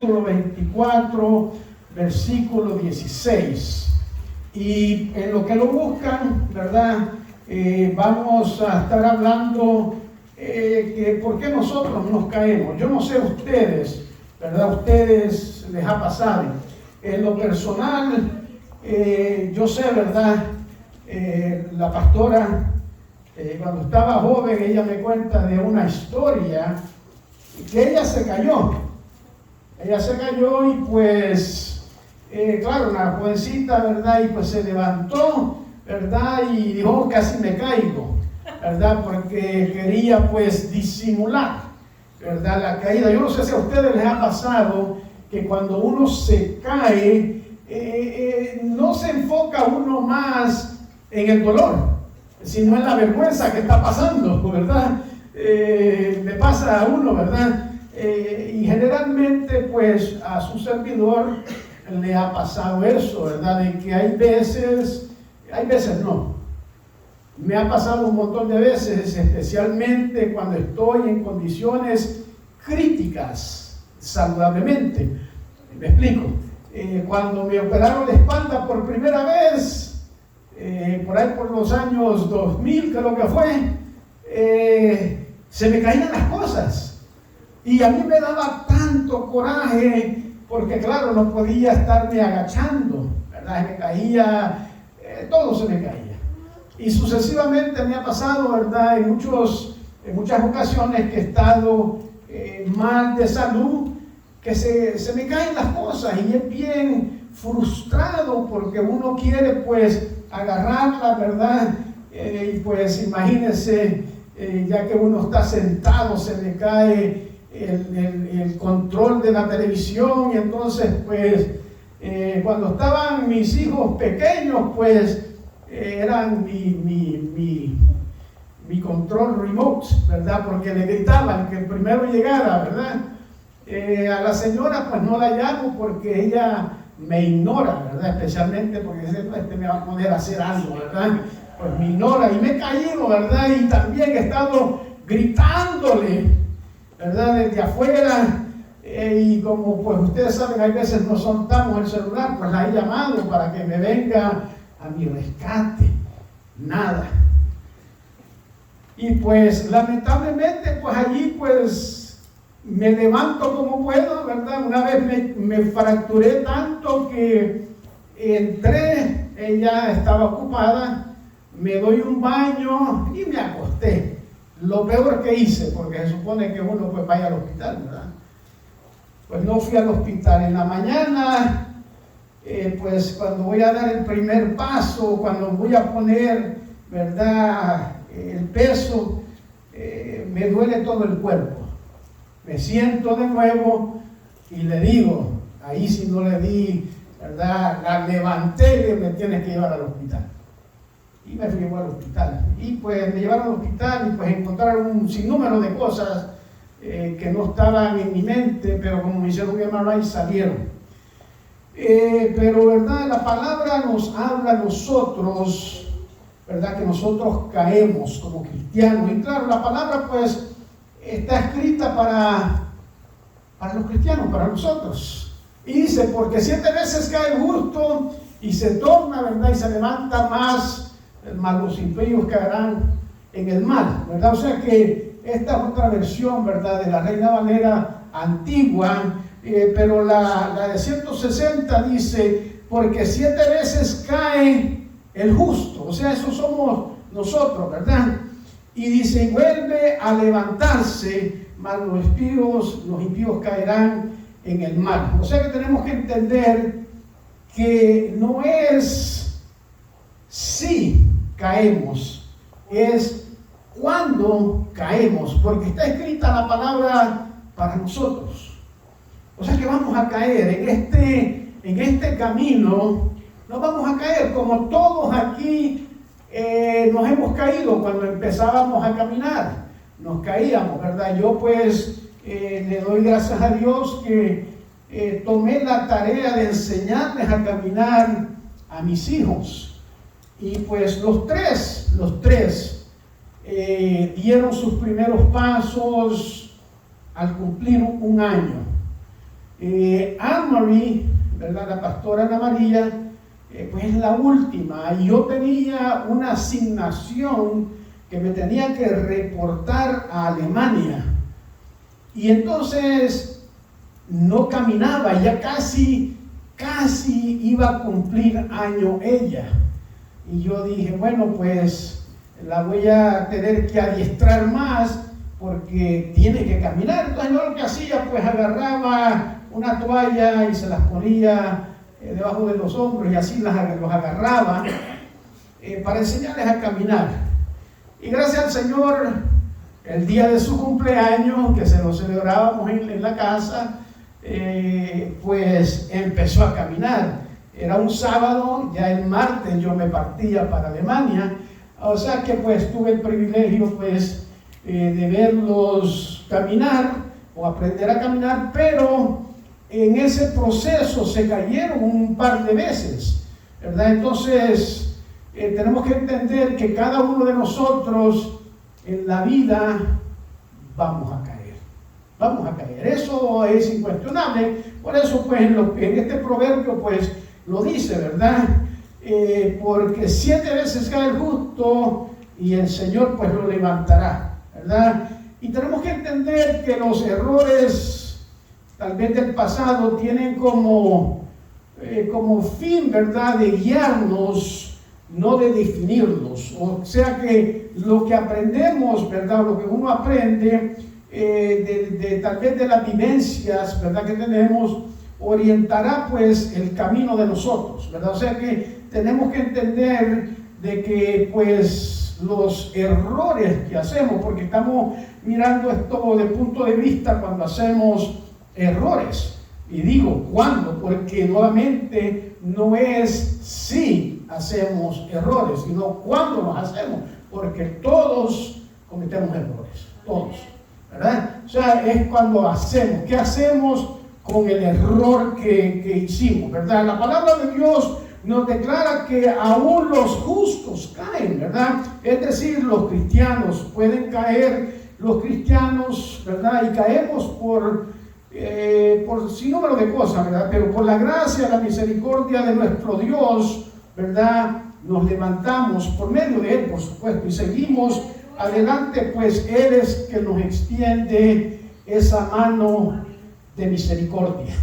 capítulo 24, versículo 16. Y en lo que lo buscan, ¿verdad? Vamos a estar hablando que por qué nosotros nos caemos. Yo no sé ustedes, ¿verdad? Ustedes les ha pasado. En lo personal, yo sé, ¿verdad? La pastora, cuando estaba joven, ella me cuenta de una historia que ella se cayó. Ella se cayó y pues, claro, una jovencita, ¿verdad? Y pues se levantó, ¿verdad? Y dijo, casi me caigo, ¿verdad? Porque quería pues disimular, ¿verdad? La caída. Yo no sé si a ustedes les ha pasado que cuando uno se cae, no se enfoca uno más en el dolor, sino en la vergüenza que está pasando, ¿verdad? Le pasa a uno, ¿verdad? Y generalmente pues a su servidor le ha pasado eso, ¿verdad? De que hay veces no. Me ha pasado un montón de veces, especialmente cuando estoy en condiciones críticas, saludablemente. Me explico. Cuando me operaron la espalda por primera vez, por ahí por los años 2000 creo que fue, se me caían las cosas. Y a mí me daba tanto coraje, porque claro, no podía estarme agachando, ¿verdad? Me caía, todo se me caía. Y sucesivamente me ha pasado, ¿verdad? En muchas ocasiones que he estado mal de salud, que se me caen las cosas y es bien frustrado porque uno quiere pues agarrarla, ¿verdad? Y pues imagínense, ya que uno está sentado, se le cae el control de la televisión y entonces pues cuando estaban mis hijos pequeños pues eran mi control remote, ¿verdad? Porque le gritaban que el primero llegara, ¿verdad? A la señora pues no la llamo porque ella me ignora, ¿verdad? Especialmente porque este me va a poner a hacer algo, ¿verdad? Pues me ignora y me he caído, ¿verdad? Y también he estado gritándole, ¿verdad? Desde afuera, y como pues ustedes saben, hay veces no soltamos el celular, pues la he llamado para que me venga a mi rescate. Nada. Y pues lamentablemente, pues allí pues me levanto como puedo, ¿verdad? Una vez me fracturé tanto que entré, ella estaba ocupada, me doy un baño y me acosté. Lo peor que hice, porque se supone que uno pues vaya al hospital, ¿verdad? Pues no fui al hospital. En la mañana, pues cuando voy a dar el primer paso, cuando voy a poner, ¿verdad? El peso, me duele todo el cuerpo. Me siento de nuevo y le digo, ahí si no le di, ¿verdad? La levanté y me tienes que llevar al hospital. Y me fui al hospital. Y pues me llevaron al hospital y pues encontraron un sinnúmero de cosas que no estaban en mi mente, pero como me hicieron un MRI salieron. Pero, ¿verdad? La palabra nos habla a nosotros, ¿verdad? Que nosotros caemos como cristianos. Y claro, la palabra pues está escrita para los cristianos, para nosotros. Y dice, porque 7 veces cae el justo y se torna, ¿verdad? Y se levanta más los impíos caerán en el mal, ¿verdad? O sea que esta es otra versión, ¿verdad? De la Reina Valera antigua, pero la de 160 dice, porque 7 veces cae el justo, o sea, eso somos nosotros, ¿verdad? Y dice, y vuelve a levantarse, mas los impíos caerán en el mal. O sea que tenemos que entender que no es si caemos, es cuando caemos, porque está escrita la palabra para nosotros. O sea que vamos a caer en este camino, no vamos a caer como todos aquí. Nos hemos caído cuando empezábamos a caminar, nos caíamos, ¿verdad? Yo pues le doy gracias a Dios que tomé la tarea de enseñarles a caminar a mis hijos. Y pues los tres dieron sus primeros pasos al cumplir un año. Anne-Marie, ¿verdad? La pastora Ana María, pues es la última. Y yo tenía una asignación que me tenía que reportar a Alemania. Y entonces no caminaba, ya casi iba a cumplir año ella. Y yo dije, bueno, pues la voy a tener que adiestrar más porque tiene que caminar. Entonces yo lo que hacía, pues agarraba una toalla y se las ponía debajo de los hombros y así los agarraba para enseñarles a caminar. Y gracias al Señor, el día de su cumpleaños, que se lo celebrábamos en la casa, pues empezó a caminar. Era un sábado, ya el martes yo me partía para Alemania, o sea que pues tuve el privilegio pues de verlos caminar o aprender a caminar, pero en ese proceso se cayeron un par de veces, ¿verdad? Entonces tenemos que entender que cada uno de nosotros en la vida vamos a caer, eso es incuestionable. Por eso pues en este proverbio pues lo dice, ¿verdad? Porque 7 veces cae el justo y el Señor pues lo levantará, ¿verdad? Y tenemos que entender que los errores tal vez del pasado tienen como fin, ¿verdad?, de guiarnos, no de definirnos. O sea que lo que aprendemos, ¿verdad?, lo que uno aprende tal vez de las vivencias, ¿verdad?, que tenemos, orientará pues el camino de nosotros, ¿verdad? O sea que tenemos que entender de que pues los errores que hacemos, porque estamos mirando esto de punto de vista cuando hacemos errores, y digo cuándo, porque nuevamente no es si hacemos errores, sino cuándo los hacemos, porque todos cometemos errores, todos, ¿verdad? O sea, es cuando hacemos. ¿Qué hacemos con el error que hicimos, ¿verdad? La palabra de Dios nos declara que aún los justos caen, ¿verdad? Es decir, los cristianos pueden caer, ¿verdad? Y caemos por sinnúmero de cosas, ¿verdad? Pero por la gracia, la misericordia de nuestro Dios, ¿verdad?, nos levantamos por medio de Él, por supuesto, y seguimos adelante, pues Él es que nos extiende esa mano de misericordia.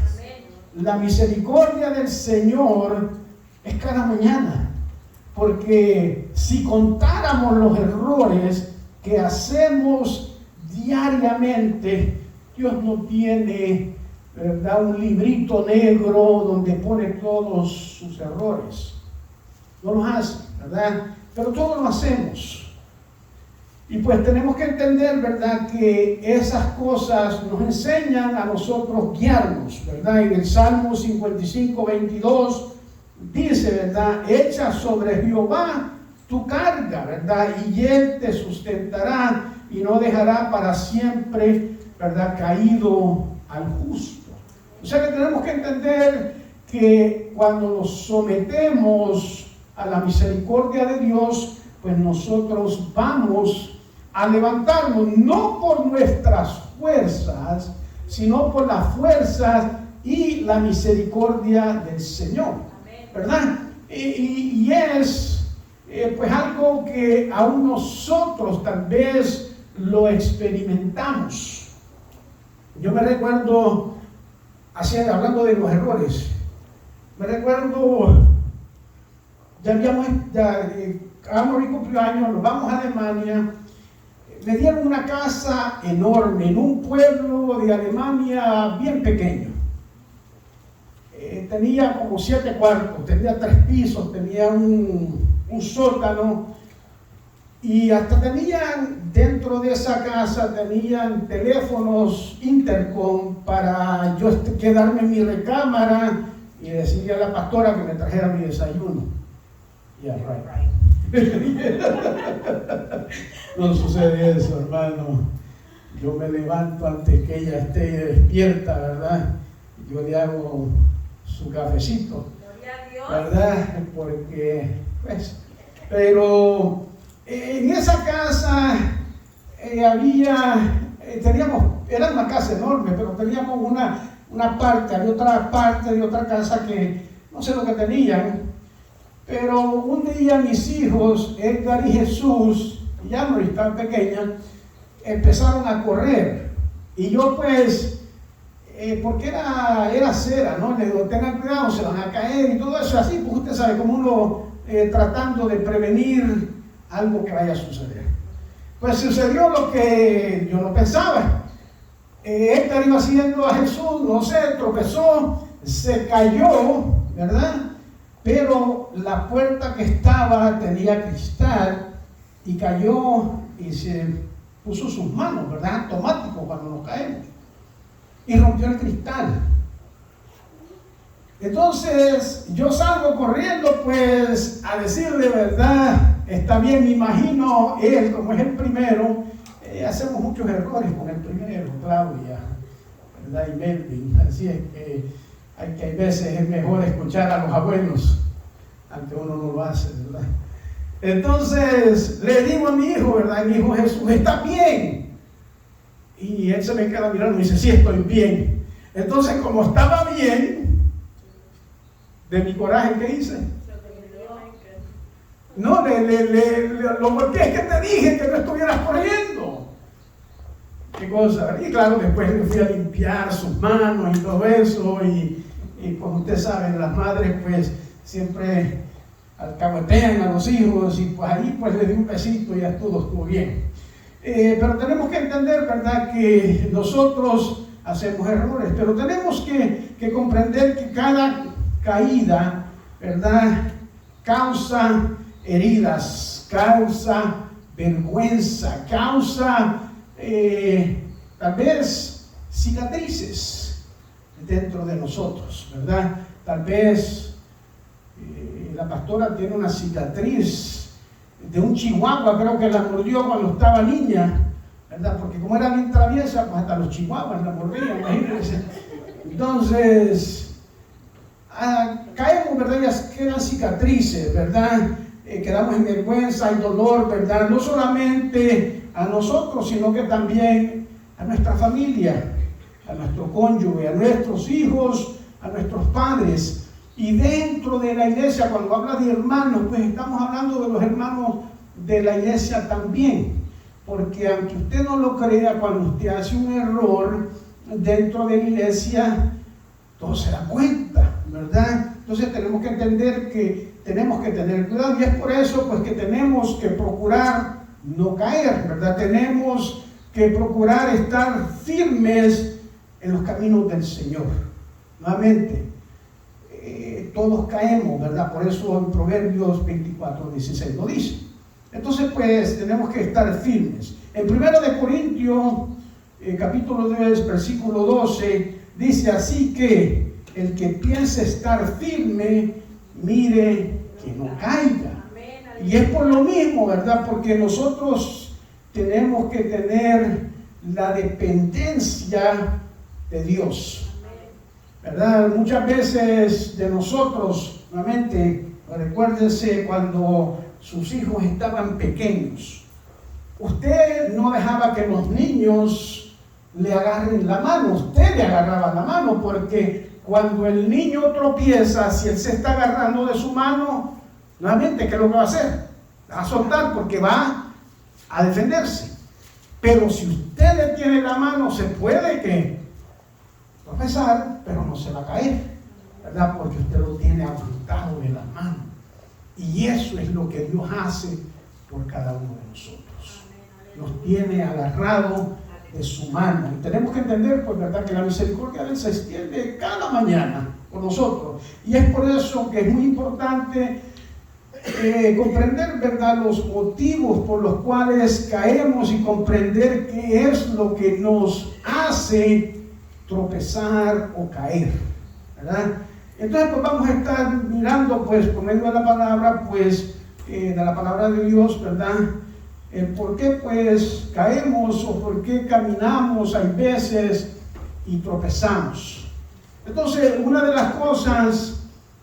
La misericordia del Señor es cada mañana, porque si contáramos los errores que hacemos diariamente, Dios no tiene, ¿verdad?, un librito negro donde pone todos sus errores. No los hace, ¿verdad? Pero todos lo hacemos. Y pues tenemos que entender, ¿verdad?, que esas cosas nos enseñan a nosotros guiarnos, ¿verdad? En el Salmo 55, 22 dice, ¿verdad?, echa sobre Jehová tu carga, ¿verdad?, y Él te sustentará y no dejará para siempre, ¿verdad?, caído al justo. O sea que tenemos que entender que cuando nos sometemos a la misericordia de Dios, pues nosotros vamos a levantarnos, no por nuestras fuerzas, sino por las fuerzas y la misericordia del Señor, ¿verdad? Y es pues algo que aún nosotros tal vez lo experimentamos. Yo me recuerdo, hablando de los errores, me recuerdo, Anne-Marie cumplió años, nos vamos a Alemania, me dieron una casa enorme en un pueblo de Alemania bien pequeño. Tenía como 7 cuartos, tenía 3 pisos, tenía un sótano, y hasta tenían, dentro de esa casa, tenían teléfonos intercom para yo quedarme en mi recámara y decirle a la pastora que me trajera mi desayuno. Yeah, right. No sucede eso, hermano. Yo me levanto antes que ella esté despierta, ¿verdad? Yo le hago su cafecito, ¿verdad? Porque, pues, pero en esa casa era una casa enorme, pero teníamos una parte, había otra parte de otra casa que no sé lo que tenían, pero un día mis hijos, Edgar y Jesús, ya no estaban pequeñas, empezaron a correr. Y yo pues, porque era cera, ¿no? Les digo, tengan cuidado, se van a caer y todo eso así, pues usted sabe, como uno tratando de prevenir algo que vaya a suceder. Pues sucedió lo que yo no pensaba. Edgar iba siguiendo a Jesús, no sé, tropezó, se cayó, ¿verdad? Pero la puerta que estaba tenía cristal y cayó y se puso sus manos, ¿verdad? Automático cuando nos caemos. Y rompió el cristal. Entonces yo salgo corriendo pues a decirle, ¿verdad? Está bien, me imagino él, como es el primero, hacemos muchos errores con el primero, Claudia, ¿verdad? Y Melvin, así es que hay veces es mejor escuchar a los abuelos, aunque uno no lo hace, ¿verdad? Entonces le digo a mi hijo, ¿verdad? Y mi hijo Jesús, ¿está bien? Y él se me queda mirando y me dice, sí, estoy bien. Entonces, como estaba bien, de mi coraje, ¿qué hice? No, lo volteé, es que te dije que no estuvieras corriendo. ¿Qué cosa? Y claro, después le fui a limpiar sus manos y todo eso, y como usted sabe, las madres pues siempre alcahuetean a los hijos, y pues ahí pues le di un besito y ya todo estuvo bien. Pero tenemos que entender, ¿verdad?, que nosotros hacemos errores, pero tenemos que comprender que cada caída, ¿verdad?, causa heridas, causa vergüenza, causa tal vez cicatrices dentro de nosotros, ¿verdad? Tal vez la pastora tiene una cicatriz de un chihuahua, creo que la mordió cuando estaba niña, ¿verdad? Porque como era bien traviesa, pues hasta los chihuahuas la mordían, imagínense. Entonces, caemos, ¿verdad? Ya quedan cicatrices, ¿verdad? Quedamos en vergüenza y dolor, ¿verdad? No solamente a nosotros, sino que también a nuestra familia, a nuestro cónyuge, a nuestros hijos, a nuestros padres. Y dentro de la iglesia, cuando habla de hermanos, pues estamos hablando de los hermanos de la iglesia también. Porque aunque usted no lo crea, cuando usted hace un error dentro de la iglesia, todo se da cuenta, ¿verdad? Entonces tenemos que entender que tenemos que tener cuidado, y es por eso pues que tenemos que procurar no caer, ¿verdad? Tenemos que procurar estar firmes en los caminos del Señor. Nuevamente, todos caemos, ¿verdad? Por eso en Proverbios 24:16 lo dice. Entonces pues tenemos que estar firmes. En 1 Corintios capítulo 10 versículo 12 dice así que el que piense estar firme, mire que no caiga. Y es por lo mismo, ¿verdad? Porque nosotros tenemos que tener la dependencia de Dios, ¿verdad? Muchas veces de nosotros, nuevamente, recuérdense cuando sus hijos estaban pequeños. Usted no dejaba que los niños le agarren la mano, usted le agarraba la mano, porque cuando el niño tropieza, si él se está agarrando de su mano, nuevamente, ¿qué es lo que va a hacer? Va a soltar porque va a defenderse. Pero si usted le tiene la mano, se puede que tropezar, pero no se va a caer, ¿verdad? Porque usted lo tiene aguantado de la mano. Y eso es lo que Dios hace por cada uno de nosotros. Nos tiene agarrado de su mano. Y tenemos que entender, pues, ¿verdad?, que la misericordia de Él se extiende cada mañana por nosotros. Y es por eso que es muy importante comprender, ¿verdad?, los motivos por los cuales caemos y comprender qué es lo que nos hace tropezar o caer, ¿verdad? Entonces pues vamos a estar mirando pues por medio de la palabra, pues de la palabra de Dios, ¿verdad? ¿Por qué pues caemos o por qué caminamos hay veces y tropezamos? Entonces una de las cosas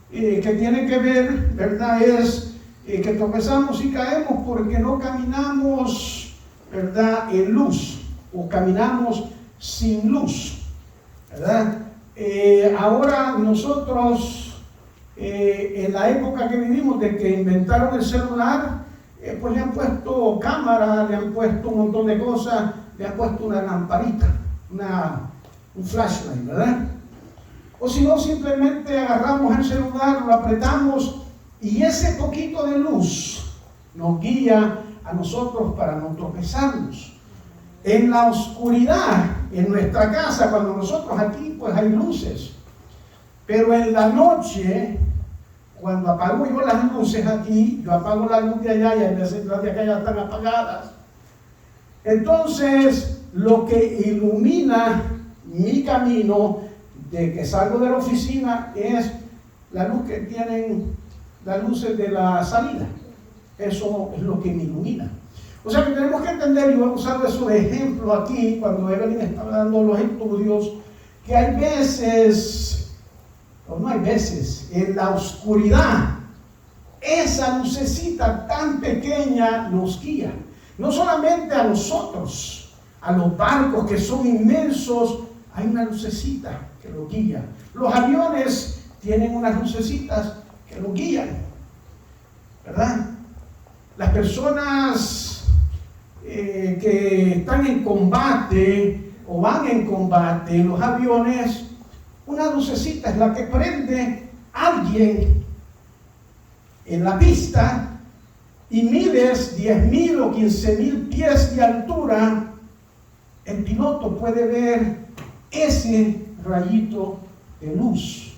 que tiene que ver, ¿verdad?, es que tropezamos y caemos porque no caminamos, ¿verdad?, en luz, o caminamos sin luz, ¿verdad? Ahora nosotros, en la época que vivimos, de que inventaron el celular, pues le han puesto cámara, le han puesto un montón de cosas, le han puesto una lamparita, un flashlight, ¿verdad? O si no, simplemente agarramos el celular, lo apretamos y ese poquito de luz nos guía a nosotros para no tropezarnos. En la oscuridad, en nuestra casa, cuando nosotros aquí, pues hay luces. Pero en la noche, cuando apago yo las luces aquí, yo apago la luz de allá y a veces las de acá ya están apagadas. Entonces, lo que ilumina mi camino de que salgo de la oficina es la luz que tienen las luces de la salida. Eso es lo que me ilumina. O sea que tenemos que entender, y voy a usar eso de ejemplo aquí, cuando Evelyn está dando los estudios, que hay veces, o no hay veces, en la oscuridad, esa lucecita tan pequeña nos guía. No solamente a nosotros, a los barcos que son inmensos, hay una lucecita que los guía. Los aviones tienen unas lucecitas que los guían, ¿verdad? Las personas que están en combate o van en combate en los aviones, una lucecita es la que prende alguien en la pista y miles, 10,000 o 15,000 pies de altura, el piloto puede ver ese rayito de luz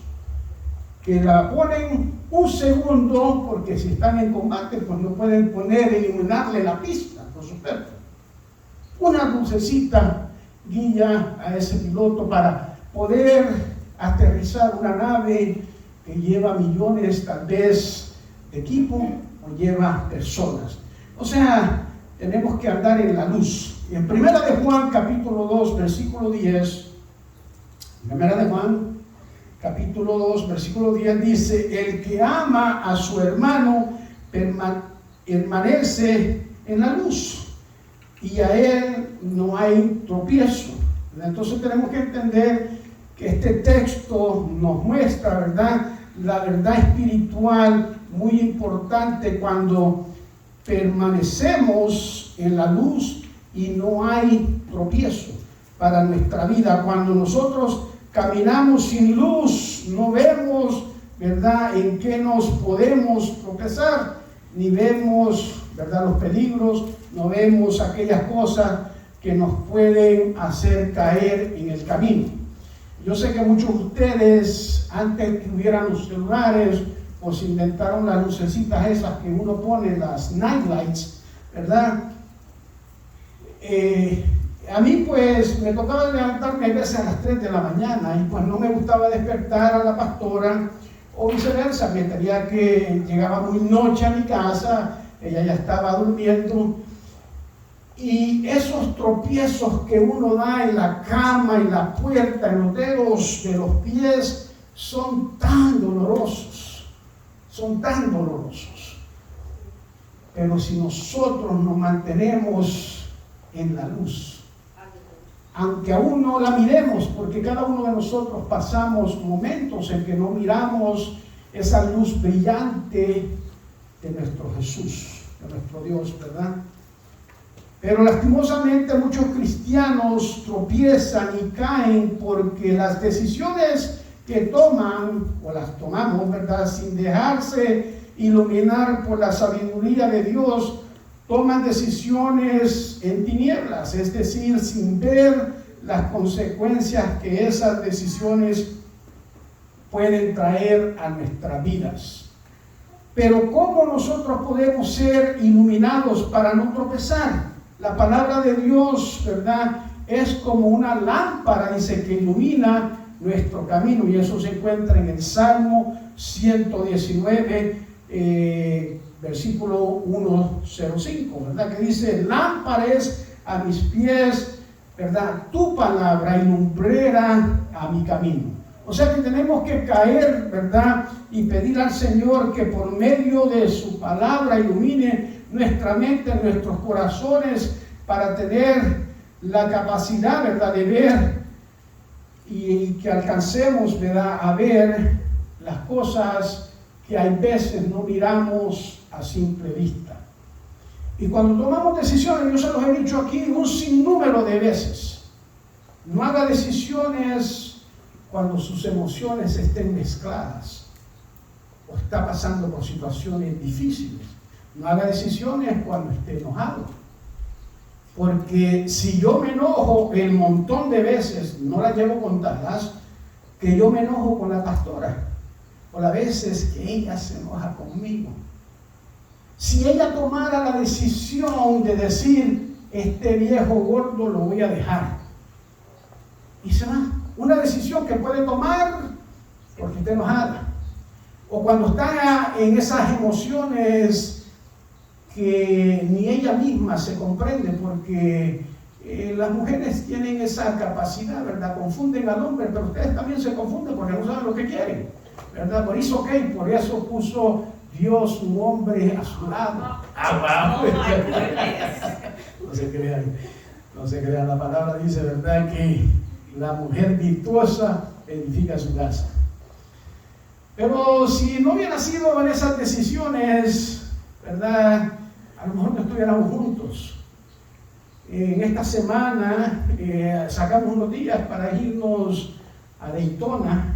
que la ponen un segundo, porque si están en combate pues no pueden iluminarle la pista, por supuesto. Una lucecita guía a ese piloto para poder aterrizar una nave que lleva millones tal vez de equipo o lleva personas. O sea, tenemos que andar en la luz. Y en 1 de Juan capítulo 2 versículo 10, 1 de Juan capítulo 2 versículo 10 dice: el que ama a su hermano permanece en la luz y a él no hay tropiezo. Entonces tenemos que entender que este texto nos muestra, ¿verdad?, la verdad espiritual muy importante cuando permanecemos en la luz y no hay tropiezo para nuestra vida. Cuando nosotros caminamos sin luz, no vemos, ¿verdad?, en qué nos podemos tropezar, ni vemos, ¿verdad?, los peligros, no vemos aquellas cosas que nos pueden hacer caer en el camino. Yo sé que muchos de ustedes, antes que hubieran los celulares, pues inventaron las lucecitas esas que uno pone, las night lights, ¿verdad? A mí pues me tocaba levantarme a veces a las 3 de la mañana y pues no me gustaba despertar a la pastora o viceversa, me tenía que llegaba muy noche a mi casa, ella ya estaba durmiendo, y esos tropiezos que uno da en la cama, en la puerta, en los dedos de los pies, son tan dolorosos, pero si nosotros nos mantenemos en la luz, aunque aún no la miremos, porque cada uno de nosotros pasamos momentos en que no miramos esa luz brillante de nuestro Jesús, de nuestro Dios, ¿verdad? Pero lastimosamente muchos cristianos tropiezan y caen porque las decisiones que toman, o las tomamos, ¿verdad?, sin dejarse iluminar por la sabiduría de Dios, toman decisiones en tinieblas, es decir, sin ver las consecuencias que esas decisiones pueden traer a nuestras vidas. Pero ¿cómo nosotros podemos ser iluminados para no tropezar? La palabra de Dios, ¿verdad?, es como una lámpara, dice, que ilumina nuestro camino, y eso se encuentra en el Salmo 119, versículo 105, ¿verdad?, que dice: lámpara es a mis pies, ¿verdad?, tu palabra, y lumbrera a mi camino. O sea que tenemos que caer, ¿verdad?, y pedir al Señor que por medio de su palabra ilumine nuestra mente, nuestros corazones, para tener la capacidad, ¿verdad?, de ver y que alcancemos, ¿verdad?, a ver las cosas que hay veces no miramos a simple vista. Y cuando tomamos decisiones, yo se los he dicho aquí un sinnúmero de veces, no haga decisiones cuando sus emociones estén mezcladas o está pasando por situaciones difíciles. No haga decisiones cuando esté enojado. Porque si yo me enojo el montón de veces, no las llevo contadas, que yo me enojo con la pastora, o las veces que ella se enoja conmigo. Si ella tomara la decisión de decir, este viejo gordo lo voy a dejar, y se va. Una decisión que puede tomar porque está enojada. O cuando está en esas emociones que ni ella misma se comprende, porque las mujeres tienen esa capacidad, ¿verdad? Confunden al hombre, pero ustedes también se confunden porque no saben lo que quieren, ¿verdad? Por eso puso Dios un hombre a su lado. No se crean, la palabra dice, ¿verdad?, que la mujer virtuosa edifica su casa. Pero si no hubiera sido en esas decisiones, ¿verdad?, a lo mejor no estuviéramos juntos. En esta semana sacamos unos días para irnos a Daytona.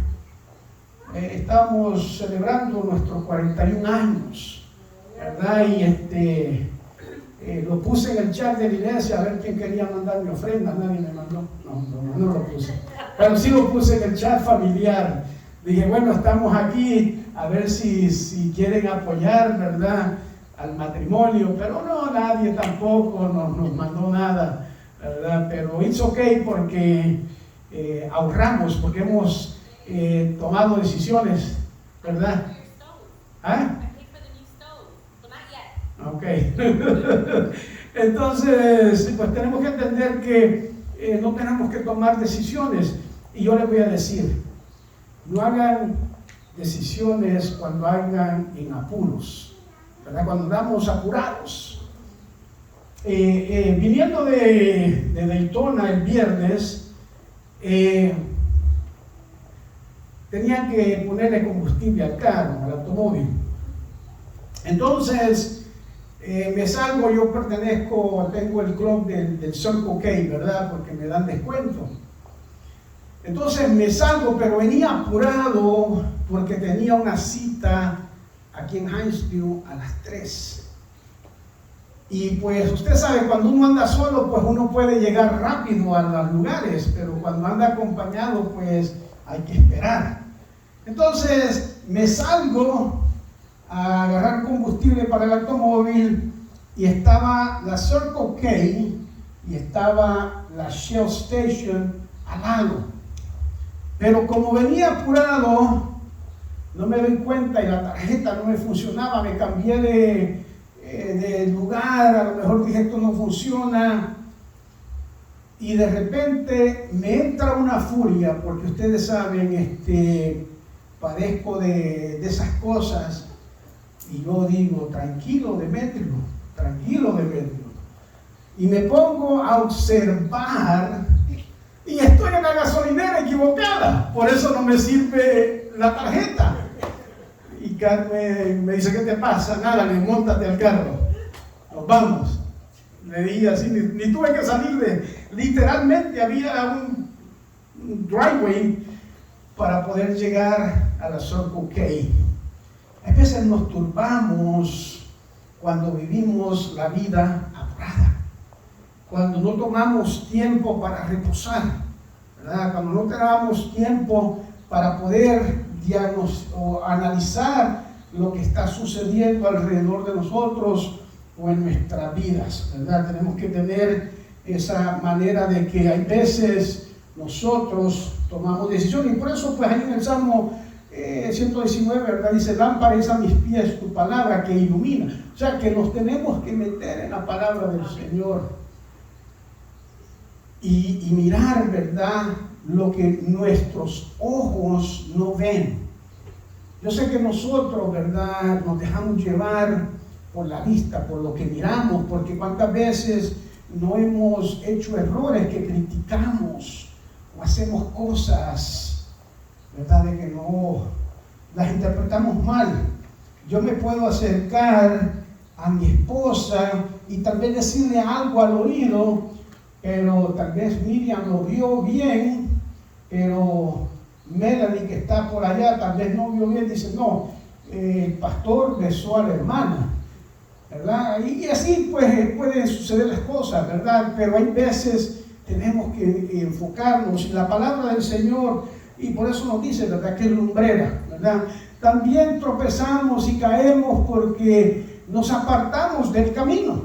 Estamos celebrando nuestros 41 años, ¿verdad? Y lo puse en el chat de la iglesia a ver quién quería mandar mi ofrenda. Nadie me mandó. No lo puse. Pero sí lo puse en el chat familiar. Dije, bueno, estamos aquí a ver si quieren apoyar, ¿verdad?, al matrimonio. Pero no, nadie tampoco nos mandó nada, ¿verdad? Pero it's okay porque ahorramos, porque hemos tomado decisiones, ¿verdad? ¿Ah? Ok. Entonces, pues tenemos que entender que no tenemos que tomar decisiones. Y yo les voy a decir, no hagan decisiones cuando hagan en apuros, ¿verdad? Cuando andamos apurados. Viniendo de Daytona el viernes, tenía que ponerle combustible al carro, al automóvil. Entonces, me salgo, yo tengo el club del Circle K, ¿verdad?, porque me dan descuento. Entonces me salgo, pero venía apurado porque tenía una cita aquí en Hinesville a las 3. Y pues usted sabe, cuando uno anda solo, pues uno puede llegar rápido a los lugares, pero cuando anda acompañado, pues hay que esperar. Entonces me salgo a agarrar combustible para el automóvil y estaba la Circle K y estaba la Shell Station al lado. Pero como venía apurado, no me doy cuenta y la tarjeta no me funcionaba, me cambié de lugar, a lo mejor dije esto no funciona, y de repente me entra una furia, porque ustedes saben, padezco de esas cosas, y yo digo, tranquilo Demetrio, y me pongo a observar, y estoy en la gasolinera equivocada, por eso no me sirve la tarjeta. Y Carmen me dice, ¿qué te pasa? Nada, móntate al carro, nos vamos. Le dije así, ni tuve que salir literalmente había un driveway para poder llegar a la Circle K. A veces nos turbamos cuando vivimos la vida apurada, cuando no tomamos tiempo para reposar, ¿verdad? Cuando no tenemos tiempo para poder o analizar lo que está sucediendo alrededor de nosotros o en nuestras vidas, ¿verdad? Tenemos que tener esa manera de que hay veces nosotros tomamos decisiones, y por eso pues ahí en el Salmo 119, ¿verdad?, dice, lámpara es a mis pies tu palabra que ilumina. O sea que nos tenemos que meter en la palabra del Señor y mirar, ¿verdad?, lo que nuestros ojos no ven. Yo sé que nosotros, ¿verdad?, nos dejamos llevar por la vista, por lo que miramos, porque cuántas veces no hemos hecho errores que criticamos o hacemos cosas, ¿verdad?, de que no las interpretamos mal. Yo me puedo acercar a mi esposa y tal vez decirle algo al oído, pero tal vez Miriam lo vio bien, pero Melanie, que está por allá, tal vez no vio bien, dice, no, el pastor besó a la hermana, ¿verdad? Y así pues pueden suceder las cosas, ¿verdad? Pero hay veces tenemos que enfocarnos en la palabra del Señor, y por eso nos dice, ¿verdad?, que es lumbrera, ¿verdad? También tropezamos y caemos porque nos apartamos del camino,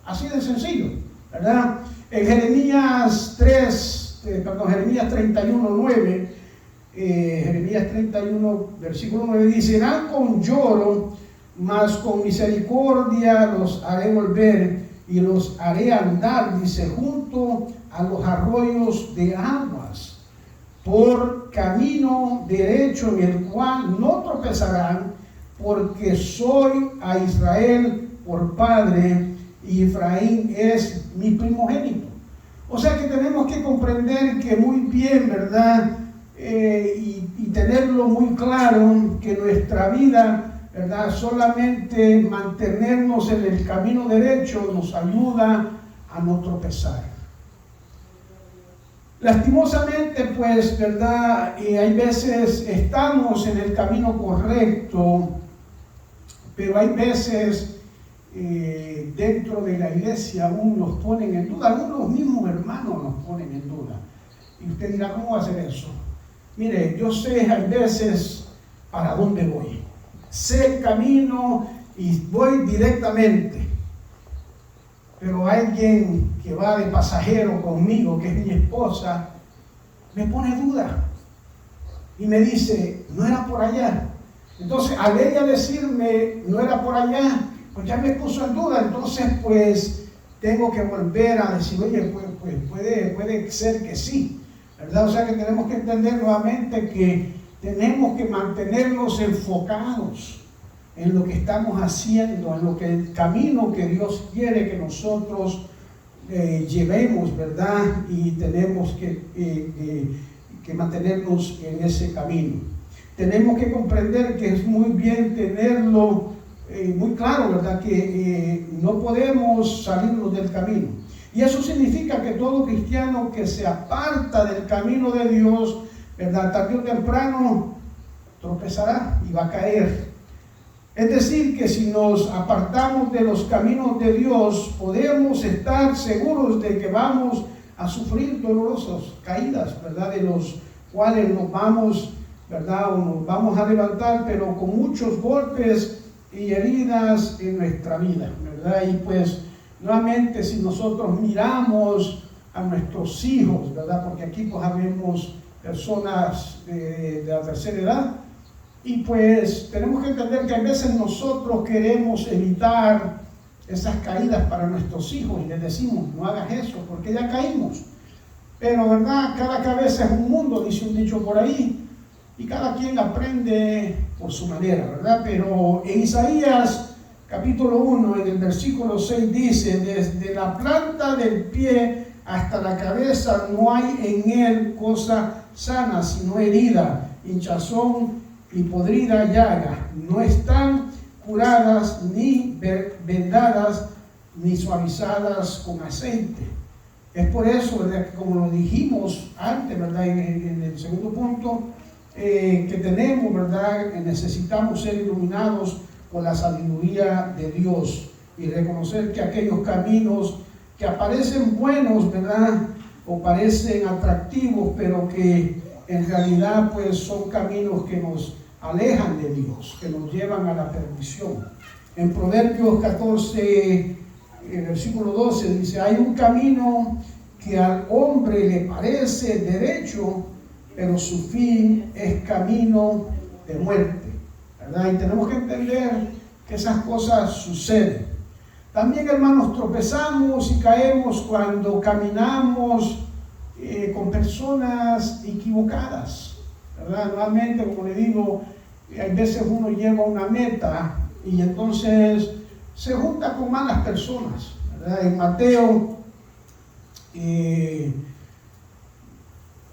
así de sencillo, ¿verdad? En Jeremías 31:9, Jeremías 31, versículo 9 dice, serán con lloro, mas con misericordia los haré volver y los haré andar, dice, junto a los arroyos de aguas, por camino derecho en el cual no tropezarán, porque soy a Israel por padre, y Efraín es mi primogénito. O sea que tenemos que comprender que muy bien, ¿verdad? Y tenerlo muy claro, que nuestra vida, ¿verdad?, solamente mantenernos en el camino derecho nos ayuda a no tropezar. Lastimosamente, pues, ¿verdad?, hay veces estamos en el camino correcto, pero hay veces dentro de la iglesia aún nos ponen en duda, algunos los mismos hermanos nos ponen en duda. Y usted dirá, ¿cómo va a hacer eso? Mire, yo sé a veces para dónde voy. Sé el camino y voy directamente. Pero alguien que va de pasajero conmigo, que es mi esposa, me pone duda. Y me dice, no era por allá. Entonces, al ella decirme, no era por allá, pues ya me puso en duda. Entonces, pues, tengo que volver a decir, oye, pues puede ser que sí, ¿verdad? O sea que tenemos que entender nuevamente que tenemos que mantenernos enfocados en lo que estamos haciendo, en lo que el camino que Dios quiere que nosotros llevemos, ¿verdad? Y tenemos que mantenernos en ese camino. Tenemos que comprender que es muy bien tenerlo muy claro, ¿verdad? Que no podemos salirnos del camino. Y eso significa que todo cristiano que se aparta del camino de Dios, ¿verdad?, tarde o temprano tropezará y va a caer. Es decir, que si nos apartamos de los caminos de Dios, podemos estar seguros de que vamos a sufrir dolorosas caídas, ¿verdad?, de los cuales nos vamos, ¿verdad?, o nos vamos a levantar, pero con muchos golpes y heridas en nuestra vida, ¿verdad? Y pues, nuevamente, si nosotros miramos a nuestros hijos, ¿verdad?, porque aquí pues habemos personas de la tercera edad, y pues tenemos que entender que a veces nosotros queremos evitar esas caídas para nuestros hijos y les decimos, no hagas eso porque ya caímos. Pero, ¿verdad?, cada cabeza es un mundo, dice un dicho por ahí, y cada quien aprende por su manera, ¿verdad? Pero en Isaías capítulo 1, en el versículo 6 dice, desde la planta del pie hasta la cabeza no hay en él cosa sana, sino herida, hinchazón y podrida llaga. No están curadas, ni vendadas, ni suavizadas con aceite. Es por eso, ¿verdad?, que como lo dijimos antes, ¿verdad?, en el segundo punto, que tenemos, ¿verdad?, necesitamos ser iluminados por la sabiduría de Dios y reconocer que aquellos caminos que aparecen buenos, ¿verdad?, o parecen atractivos, pero que en realidad pues son caminos que nos alejan de Dios, que nos llevan a la perdición. En Proverbios 14, versículo 12 dice, hay un camino que al hombre le parece derecho, pero su fin es camino de muerte, ¿verdad? Y tenemos que entender que esas cosas suceden. También, hermanos, tropezamos y caemos cuando caminamos con personas equivocadas, ¿verdad? Nuevamente, como le digo, hay veces uno lleva una meta y entonces se junta con malas personas, ¿verdad? En Mateo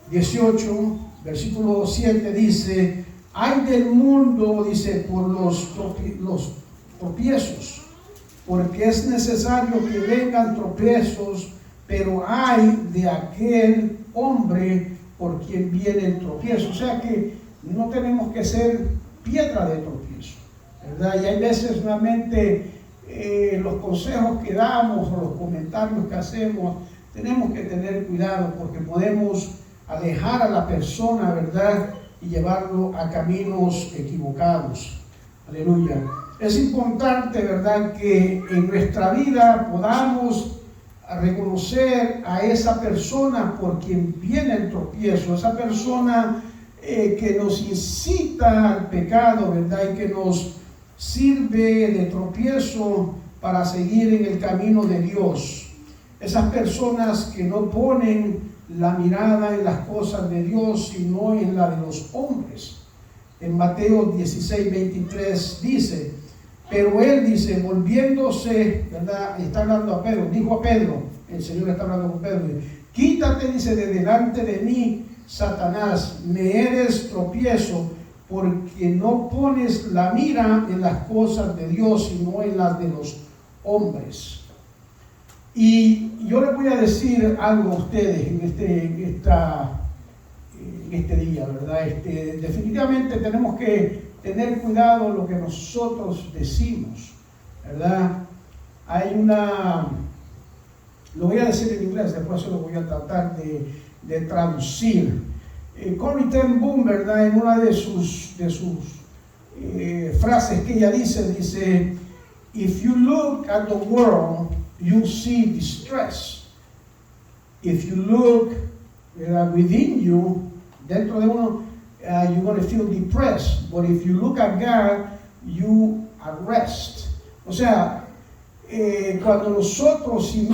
18, versículo 7 dice: ay del mundo, dice, por los tropiezos, porque es necesario que vengan tropiezos, pero ay de aquel hombre por quien viene el tropiezo. O sea que no tenemos que ser piedra de tropiezo, ¿verdad? Y hay veces realmente los consejos que damos o los comentarios que hacemos, tenemos que tener cuidado porque podemos alejar a la persona, ¿verdad? Y llevarlo a caminos equivocados. Aleluya. Es importante, ¿verdad?, que en nuestra vida podamos reconocer a esa persona por quien viene el tropiezo, esa persona que nos incita al pecado, ¿verdad?, y que nos sirve de tropiezo para seguir en el camino de Dios. Esas personas que no ponen la mirada en las cosas de Dios, sino en la de los hombres. En Mateo 16:23 dice: pero él dice, volviéndose, ¿verdad? Está hablando a Pedro, dijo a Pedro, el Señor está hablando con Pedro, quítate, dice, de delante de mí, Satanás, me eres tropiezo, porque no pones la mira en las cosas de Dios, sino en las de los hombres. Y yo les voy a decir algo a ustedes en este día, ¿verdad? Definitivamente tenemos que tener cuidado lo que nosotros decimos, ¿verdad? Lo voy a decir en inglés, después se lo voy a tratar de traducir. Corrie ten Boom, ¿verdad?, en una de sus frases que ella dice, if you look at the world, you see distress. If you look within you, dentro de uno, you're going to feel depressed. But if you look at God, you are rest. O sea, cuando nosotros, si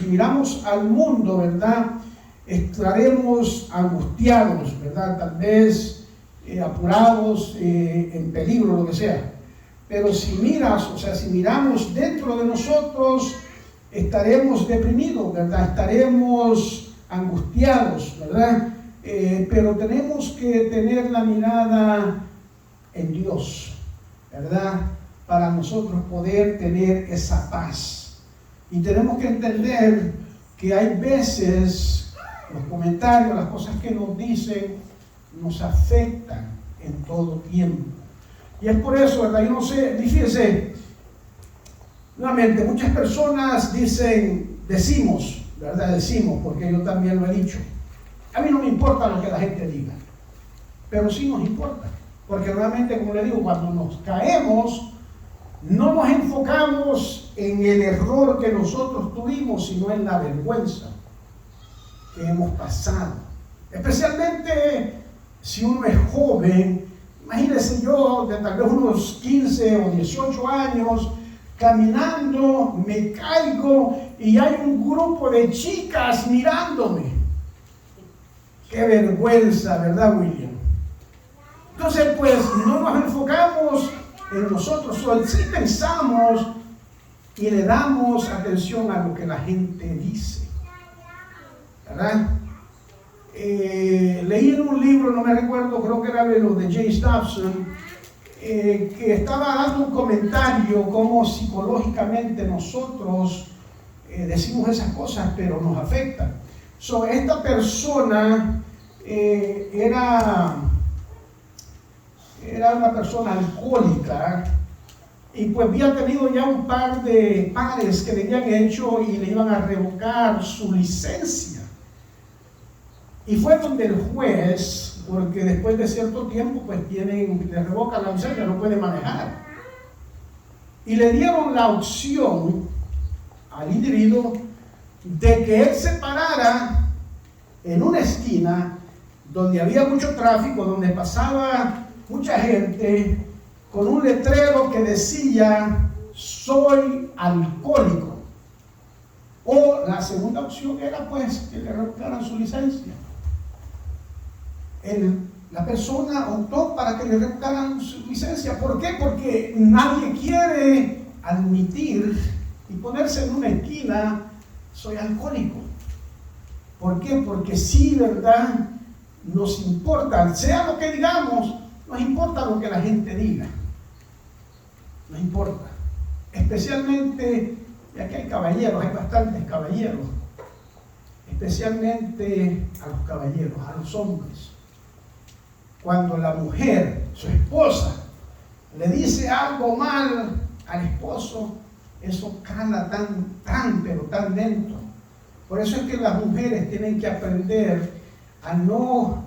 miramos al mundo, ¿verdad?, estaremos angustiados, ¿verdad?, tal vez apurados, en peligro, lo que sea. Pero si miramos dentro de nosotros, estaremos deprimidos, ¿verdad? Estaremos angustiados, ¿verdad? Pero tenemos que tener la mirada en Dios, ¿verdad?, para nosotros poder tener esa paz. Y tenemos que entender que hay veces los comentarios, las cosas que nos dicen, nos afectan en todo tiempo. Y es por eso, ¿verdad? Yo no sé, fíjense, nuevamente, muchas personas decimos, ¿verdad? Decimos, porque yo también lo he dicho. A mí no me importa lo que la gente diga, pero sí nos importa. Porque realmente, como le digo, cuando nos caemos, no nos enfocamos en el error que nosotros tuvimos, sino en la vergüenza que hemos pasado. Especialmente si uno es joven. Imagínense yo, de tal vez unos 15 o 18 años, caminando, me caigo y hay un grupo de chicas mirándome. Qué vergüenza, ¿verdad, William? Entonces, pues, no nos enfocamos en nosotros, solo sí pensamos y le damos atención a lo que la gente dice, ¿verdad? Leí en un libro, no me recuerdo, creo que era de los de James Dobson, que estaba dando un comentario cómo psicológicamente nosotros decimos esas cosas, pero nos afectan. Esta persona era una persona alcohólica y pues había tenido ya un par de pares que le habían hecho y le iban a revocar su licencia. Y fue donde el juez, porque después de cierto tiempo pues le revocan la licencia, no puede manejar. Y le dieron la opción al individuo de que él se parara en una esquina donde había mucho tráfico, donde pasaba mucha gente, con un letrero que decía: soy alcohólico. O la segunda opción era pues que le revocaran su licencia. La persona optó para que le revocaran su licencia. ¿Por qué? Porque nadie quiere admitir y ponerse en una esquina: soy alcohólico. ¿Por qué? Porque sí, ¿verdad? Nos importa, sea lo que digamos, nos importa lo que la gente diga. Nos importa. Especialmente, y aquí hay caballeros, hay bastantes caballeros. Especialmente a los caballeros, a los hombres. Cuando la mujer, su esposa, le dice algo mal al esposo, eso cala pero tan dentro. Por eso es que las mujeres tienen que aprender a no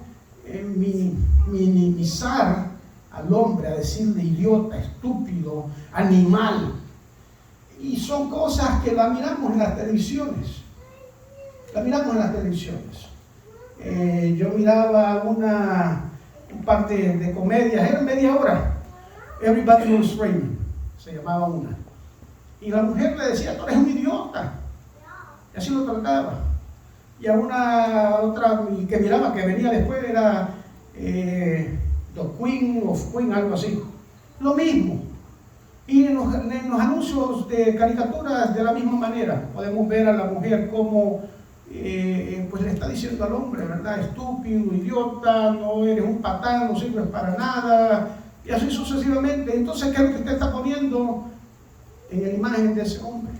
minimizar al hombre, a decirle idiota, estúpido, animal. Y son cosas que la miramos en las televisiones. La miramos en las televisiones. Yo miraba un par de comedias, era media hora. Everybody Was Screaming, se llamaba una. Y la mujer le decía, tú eres un idiota. Y así lo trataba. Y a otra que miraba que venía después era The Queen of Queen, algo así. Lo mismo. Y en los anuncios de caricaturas de la misma manera. Podemos ver a la mujer como pues le está diciendo al hombre, ¿verdad? Estúpido, idiota, no eres un patán, no sirves para nada. Y así sucesivamente. Entonces, ¿qué es lo que usted está poniendo en la imagen de ese hombre?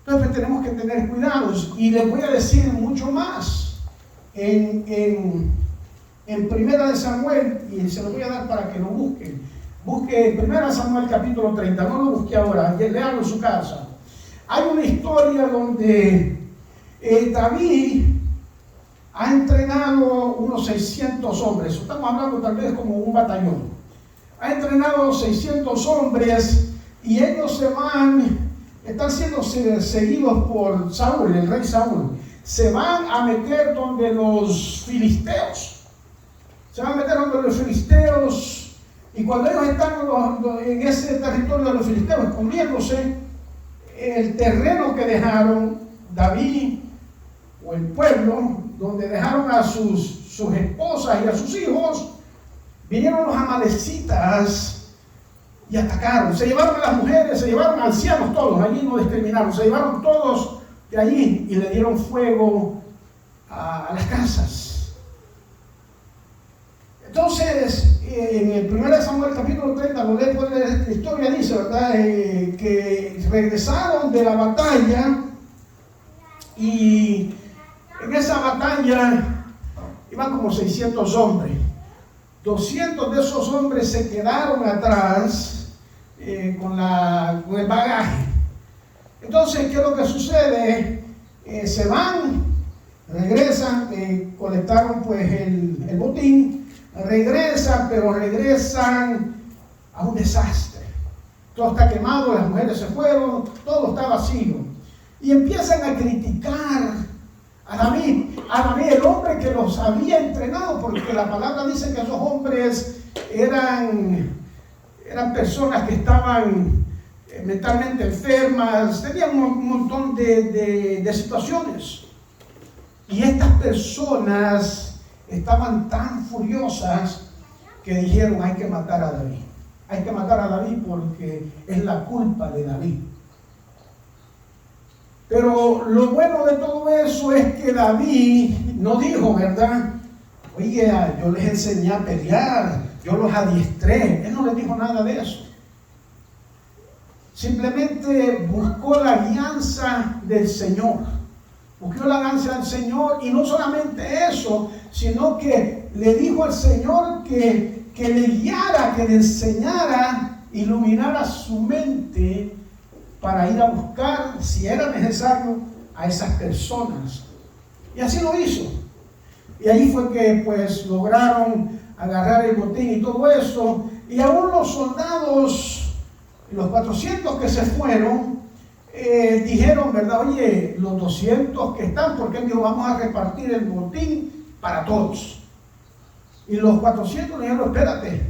Entonces, pues, tenemos que tener cuidados. Y les voy a decir mucho más. En Primera de Samuel, y se lo voy a dar para que lo busquen. Busque Primera de Samuel capítulo 30, no lo busque ahora, léalo en su casa. Hay una historia donde David ha entrenado unos 600 hombres, estamos hablando tal vez como un batallón. Ha entrenado 600 hombres y ellos están siendo seguidos por Saúl, el rey Saúl. Se van a meter donde los filisteos. Y cuando ellos están en ese territorio de los filisteos escondiéndose, el terreno que dejaron David o el pueblo, donde dejaron a sus esposas y a sus hijos, vinieron los amalecitas y atacaron. Se llevaron a las mujeres, se llevaron a ancianos todos, allí no discriminaron, se llevaron todos de allí y le dieron fuego a las casas. Entonces, en el 1 Samuel capítulo 30, lo lee, la historia dice, ¿verdad? Que regresaron de la batalla y en esa batalla iban como 600 hombres. 200 de esos hombres se quedaron atrás con el bagaje. Entonces, ¿qué es lo que sucede? Se van, regresan, colectaron pues el botín. Regresan, pero regresan a un desastre. Todo está quemado, las mujeres se fueron, todo está vacío. Y empiezan a criticar a David, el hombre que los había entrenado, porque la palabra dice que esos hombres eran personas que estaban mentalmente enfermas, tenían un montón de situaciones. Y estas personas estaban tan furiosas que dijeron, hay que matar a David. Hay que matar a David porque es la culpa de David. Pero lo bueno de todo eso es que David no dijo, ¿verdad? Oye, yo les enseñé a pelear, yo los adiestré. Él no les dijo nada de eso. Simplemente buscó la guianza del Señor. Buscó la gracia del Señor, y no solamente eso, sino que le dijo al Señor que le guiara, que le enseñara, iluminara su mente para ir a buscar, si era necesario, a esas personas. Y así lo hizo. Y ahí fue que pues lograron agarrar el botín y todo eso. Y aún los soldados, los 400 que se fueron, dijeron, ¿verdad? Oye, los 200 que están, porque él dijo, vamos a repartir el botín para todos. Y los 400 dijeron, espérate,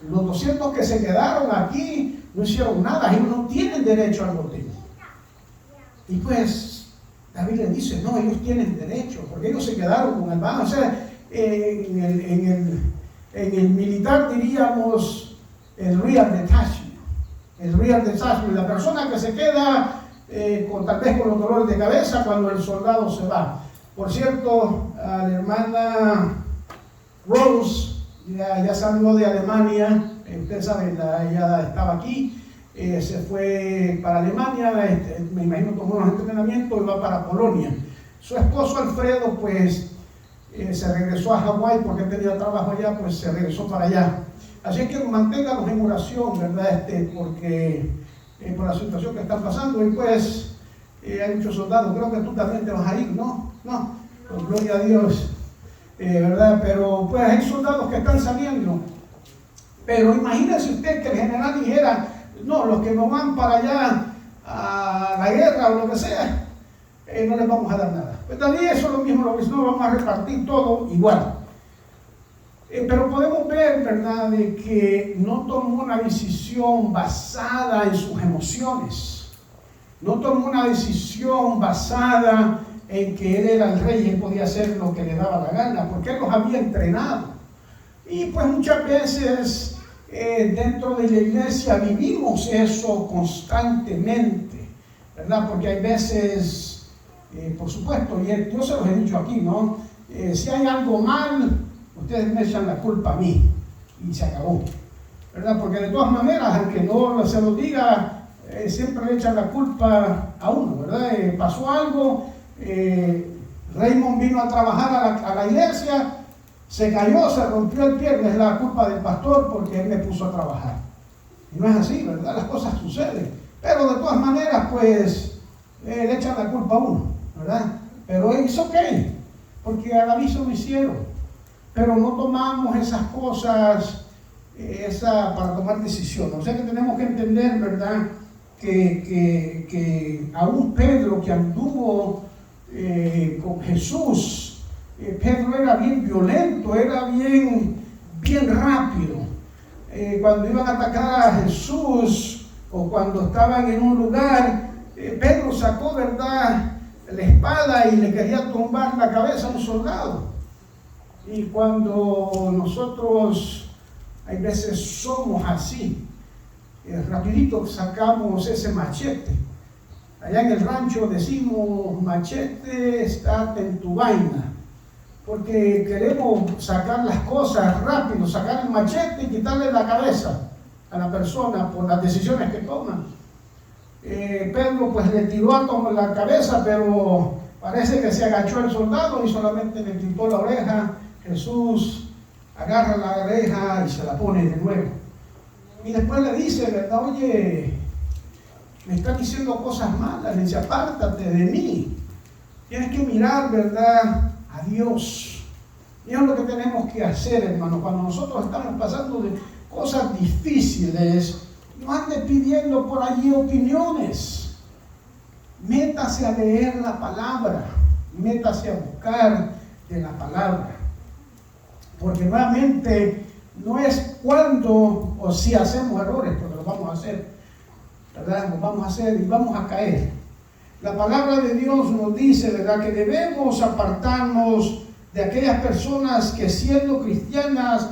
los 200 que se quedaron aquí no hicieron nada, ellos no tienen derecho al botín. Y pues David les dice, no, ellos tienen derecho, porque ellos se quedaron con el banco. O sea, en el militar diríamos el real detachment. El real detachment, la persona que se queda tal vez con los dolores de cabeza cuando el soldado se va. Por cierto, a la hermana Rose ya salió de Alemania, ustedes saben, ella estaba aquí, se fue para Alemania, me imagino tomó unos entrenamientos y va para Polonia. Su esposo Alfredo pues se regresó a Hawái porque tenía trabajo allá, pues se regresó para allá. Así que manténgalos en oración, ¿verdad? Porque por la situación que están pasando, y pues hay muchos soldados, creo que tú también te vas a ir, ¿no? No, pues, gloria a Dios, ¿verdad? Pero pues hay soldados que están saliendo. Pero imagínese usted que el general dijera, no, los que no van para allá a la guerra o lo que sea, no les vamos a dar nada. Pues también eso es lo mismo, lo que no vamos a repartir todo igual. Pero podemos ver, ¿verdad?, de que no tomó una decisión basada en sus emociones. No tomó una decisión basada en que él era el rey y él podía hacer lo que le daba la gana, porque él los había entrenado. Y pues muchas veces dentro de la iglesia vivimos eso constantemente, ¿verdad? Porque hay veces, por supuesto, y yo se los he dicho aquí, ¿no? Si hay algo mal, ustedes me echan la culpa a mí y se acabó, ¿verdad? Porque de todas maneras, aunque no se lo diga, siempre le echan la culpa a uno, ¿verdad? Pasó algo, Raymond vino a trabajar a la iglesia, se cayó, se rompió el pie, es la culpa del pastor porque él me puso a trabajar. Y no es así, ¿verdad? Las cosas suceden. Pero de todas maneras, pues, le echan la culpa a uno, ¿verdad? Pero es ok, porque al aviso lo hicieron. Pero no tomamos esas cosas para tomar decisiones. O sea que tenemos que entender, ¿verdad?, que aún Pedro, que anduvo con Jesús, Pedro era bien violento, era bien rápido. Cuando iban a atacar a Jesús o cuando estaban en un lugar, Pedro sacó, ¿verdad?, la espada y le quería tumbar la cabeza a un soldado. Y cuando nosotros hay veces somos así, rapidito sacamos ese machete. Allá en el rancho decimos, machete, estate en tu vaina, porque queremos sacar las cosas rápido, sacar el machete y quitarle la cabeza a la persona por las decisiones que toman. Pedro pues le tiró a la cabeza, pero parece que se agachó el soldado y solamente le quitó la oreja. Jesús agarra la oreja y se la pone de nuevo. Y después le dice, ¿verdad? Oye, me están diciendo cosas malas, le dice, apártate de mí. Tienes que mirar, ¿verdad?, a Dios. Y es lo que tenemos que hacer, hermano. Cuando nosotros estamos pasando de cosas difíciles, no ande pidiendo por allí opiniones. Métase a leer la palabra, métase a buscar de la palabra. Porque nuevamente no es cuando o si hacemos errores, porque lo vamos a hacer, ¿verdad? Lo vamos a hacer y vamos a caer. La palabra de Dios nos dice, ¿verdad?, que debemos apartarnos de aquellas personas que, siendo cristianas,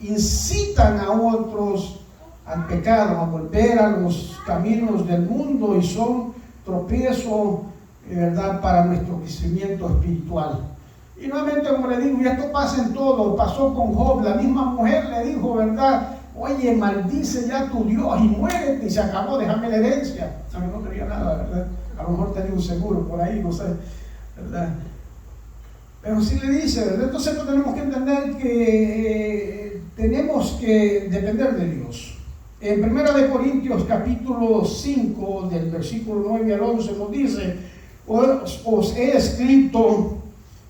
incitan a otros al pecado, a volver a los caminos del mundo, y son tropiezo, ¿verdad?, para nuestro crecimiento espiritual. Y nuevamente, como le digo, y esto pasa en todo, pasó con Job. La misma mujer le dijo, ¿verdad?, oye, maldice ya tu Dios y muérete, y se acabó, déjame la herencia. A mí no tenía nada, ¿verdad? A lo mejor tenía un seguro por ahí, no sé, ¿verdad? Pero sí le dice, ¿verdad? Entonces no tenemos que entender que tenemos que depender de Dios. En 1 Corintios capítulo 5, del versículo 9 al 11, nos dice, os he escrito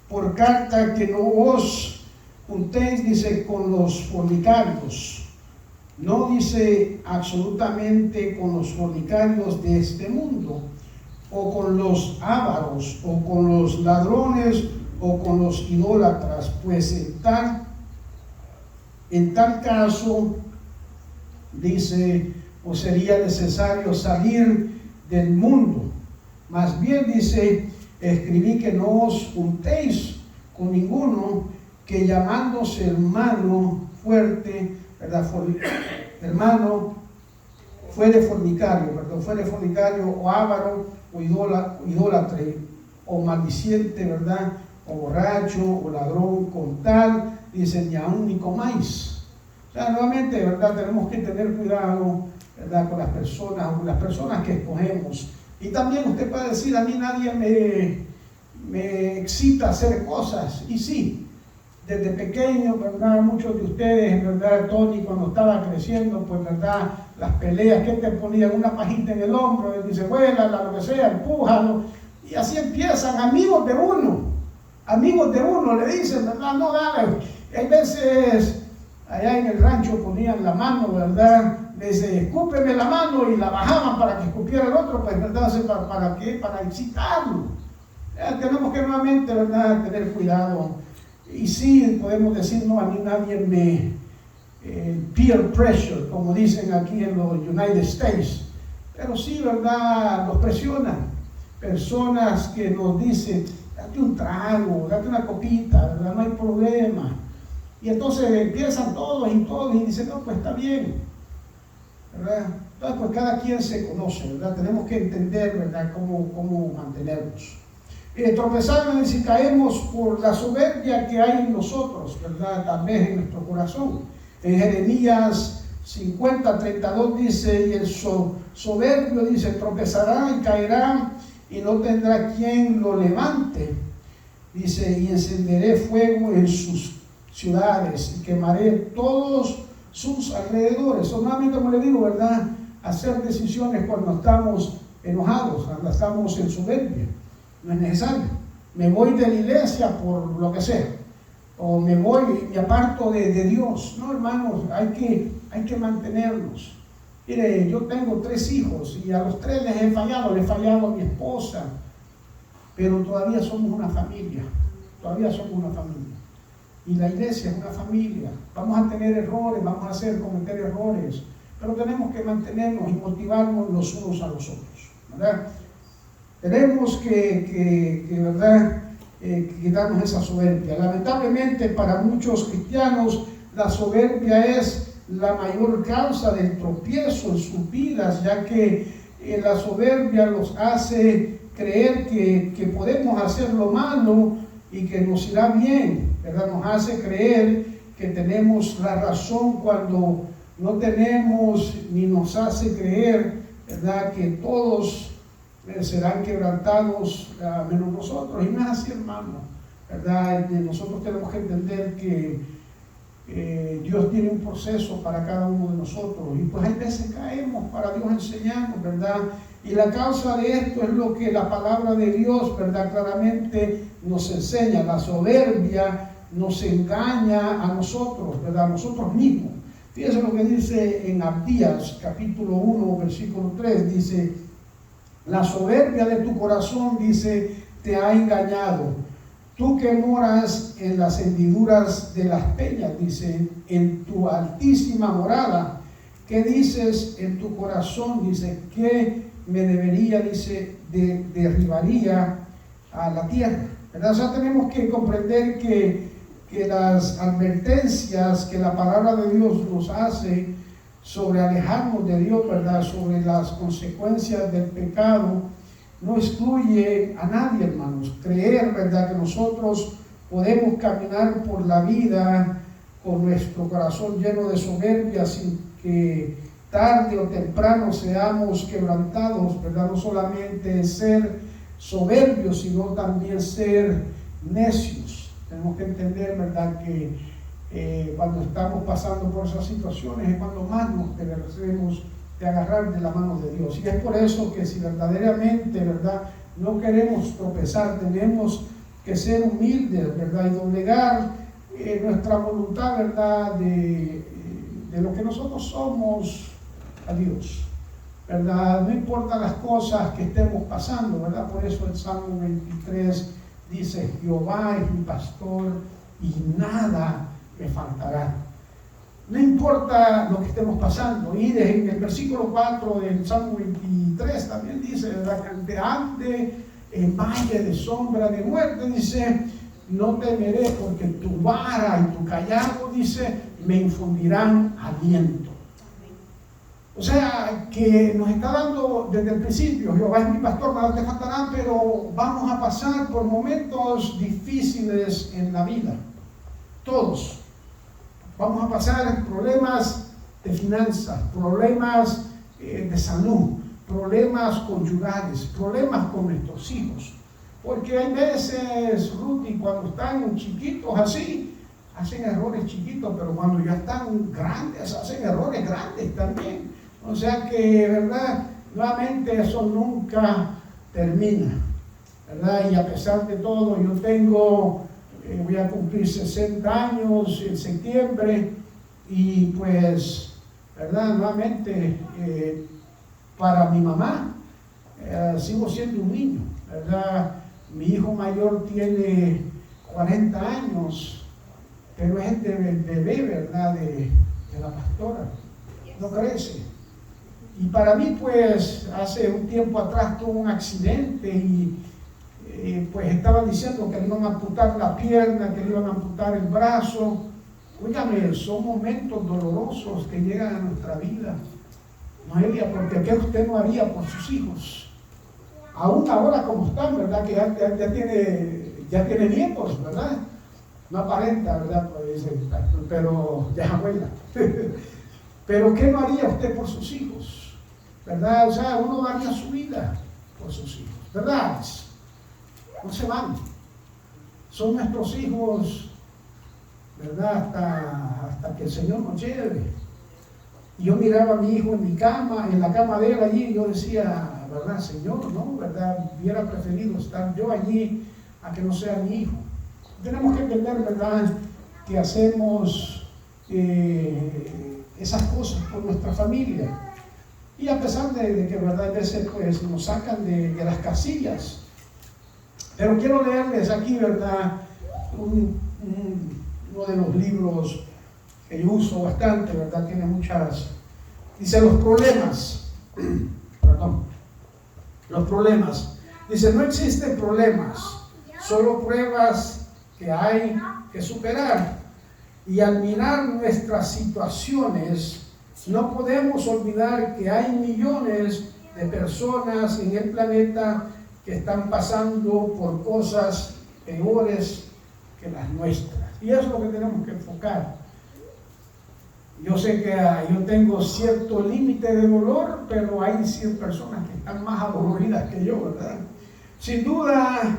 por carta que no os juntéis, dice, con los fornicarios. No dice absolutamente con los fornicarios de este mundo, o con los ávaros, o con los ladrones, o con los idólatras, pues en tal caso, dice, os sería necesario salir del mundo. Más bien, dice, escribí que no os juntéis con ninguno que, llamándose hermano fuerte, ¿verdad?, hermano, fue de fornicario, o avaro, o idólatra, o maldiciente, ¿verdad?, o borracho, o ladrón con tal, dice, ni aún ni comáis. O sea, nuevamente, ¿verdad? Tenemos que tener cuidado, ¿verdad? Con las personas que escogemos. Y también usted puede decir, a mí nadie me excita a hacer cosas. Y sí, desde pequeño, ¿verdad? Muchos de ustedes, ¿verdad? Tony, cuando estaba creciendo, pues, ¿verdad? Las peleas que te ponían una pajita en el hombro, y dice, vuélala, lo que sea, empújalo. Y así empiezan, amigos de uno, le dicen, ¿verdad? No, dale. Hay veces, allá en el rancho ponían la mano, ¿verdad? Le dice, escúpeme la mano, y la bajaban para que escupiera el otro, pues, ¿verdad? ¿Para qué? Para excitarlo. Tenemos que nuevamente, ¿verdad? Tener cuidado. Y sí, podemos decir, no, a mí nadie peer pressure, como dicen aquí en los United States. Pero sí, ¿verdad? Nos presionan. Personas que nos dicen, date un trago, date una copita, ¿verdad? No hay problema. Y entonces empiezan todos y dicen, no, pues está bien, ¿verdad? Entonces, pues cada quien se conoce, ¿verdad? Tenemos que entender, ¿verdad? Cómo mantenernos. Tropezamos y caemos por la soberbia que hay en nosotros, ¿verdad? Tal vez en nuestro corazón. En Jeremías 50:32 dice, y el soberbio dice, tropezará y caerá y no tendrá quien lo levante. Dice, y encenderé fuego en sus ciudades y quemaré todos sus alrededores. Solamente, como le digo, ¿verdad? Hacer decisiones cuando estamos enojados, cuando estamos en soberbia. No es necesario. Me voy de la iglesia por lo que sea. O me voy y aparto de Dios. No, hermanos, hay que mantenernos. Mire, yo tengo 3 hijos y a los 3 les he fallado. Le he fallado a mi esposa. Pero todavía somos una familia. Y la iglesia es una familia. Vamos a tener errores, vamos a cometer errores. Pero tenemos que mantenernos y motivarnos los unos a los otros, ¿verdad? Tenemos que ¿verdad? Quitarnos esa soberbia. Lamentablemente para muchos cristianos la soberbia es la mayor causa del tropiezo en sus vidas, ya que la soberbia los hace creer que podemos hacer lo malo y que nos irá bien, ¿verdad? Nos hace creer que tenemos la razón cuando no tenemos, ni nos hace creer, ¿verdad? Que todos serán quebrantados menos nosotros. Y no es así, hermano, ¿verdad? Nosotros tenemos que entender que Dios tiene un proceso para cada uno de nosotros, y pues hay veces caemos para Dios enseñarnos, ¿verdad? Y la causa de esto es lo que la palabra de Dios, ¿verdad? Claramente nos enseña. La soberbia nos engaña a nosotros, ¿verdad? A nosotros mismos. Fíjense lo que dice en Abdías, capítulo 1, versículo 3, dice, la soberbia de tu corazón, dice, te ha engañado. Tú que moras en las hendiduras de las peñas, dice, en tu altísima morada, ¿qué dices en tu corazón? Dice, que me debería, dice, derribaría a la tierra, ¿verdad? O sea, tenemos que comprender que las advertencias que la palabra de Dios nos hace sobre alejarnos de Dios, ¿verdad? Sobre las consecuencias del pecado, no excluye a nadie, hermanos. Creer, ¿verdad?, que nosotros podemos caminar por la vida con nuestro corazón lleno de soberbia sin que tarde o temprano seamos quebrantados, ¿verdad? No solamente ser soberbios, sino también ser necios. Tenemos que entender, ¿verdad?, que cuando estamos pasando por esas situaciones es cuando más nos debemos de agarrar de la mano de Dios. Y es por eso que si verdaderamente, ¿verdad?, no queremos tropezar, tenemos que ser humildes, ¿verdad?, y doblegar nuestra voluntad, ¿verdad?, de lo que nosotros somos a Dios, ¿verdad? No importa las cosas que estemos pasando, ¿verdad? Por eso el Salmo 23 dice, Jehová es mi pastor y nada me faltará. No importa lo que estemos pasando. Y en el versículo 4 del Salmo 23 también dice, ¿verdad?, que ande en valle de sombra de muerte, dice, no temeré porque tu vara y tu callado, dice, me infundirán aliento. O sea, que nos está dando desde el principio, Jehová es mi pastor, nada te faltará, pero vamos a pasar por momentos difíciles en la vida. Todos. Vamos a pasar problemas de finanzas, problemas de salud, problemas conyugales, problemas con nuestros hijos. Porque hay veces, Ruti, cuando están chiquitos así, hacen errores chiquitos, pero cuando ya están grandes, hacen errores grandes también. O sea que, ¿verdad? Nuevamente eso nunca termina, ¿verdad? Y a pesar de todo, yo tengo, voy a cumplir 60 años en septiembre y pues, ¿verdad? Nuevamente, para mi mamá, sigo siendo un niño, ¿verdad? Mi hijo mayor tiene 40 años, pero es de bebé, ¿verdad? De la pastora, no crece. Y para mí, pues, hace un tiempo atrás tuvo un accidente y pues estaban diciendo que le iban a amputar la pierna, que le iban a amputar el brazo. Óigame, son momentos dolorosos que llegan a nuestra vida, Noelia, porque ¿qué usted no haría por sus hijos? Aún ahora como están, ¿verdad? Que ya tiene nietos, ¿verdad? No aparenta, ¿verdad? Pues, pero ya abuela. Pero ¿qué no haría usted por sus hijos? ¿Verdad? O sea, uno daría su vida por sus hijos, ¿verdad? No se van. Son nuestros hijos, ¿verdad? Hasta que el Señor nos lleve. Y yo miraba a mi hijo en mi cama, en la cama de él allí, y yo decía, ¿verdad, Señor? No, ¿verdad? Hubiera preferido estar yo allí a que no sea mi hijo. Tenemos que entender, ¿verdad?, que hacemos esas cosas por nuestra familia. Y a pesar de que, ¿verdad?, a veces pues, nos sacan de las casillas. Pero quiero leerles aquí, ¿verdad?, uno de los libros que yo uso bastante, ¿verdad? Tiene muchas. Dice los problemas. Perdón. Los problemas. Dice, no existen problemas, solo pruebas que hay que superar. Y al mirar nuestras situaciones, no podemos olvidar que hay millones de personas en el planeta que están pasando por cosas peores que las nuestras. Y eso es lo que tenemos que enfocar. Yo sé que yo tengo cierto límite de dolor, pero hay 100 personas que están más adoloridas que yo, ¿verdad? Sin duda,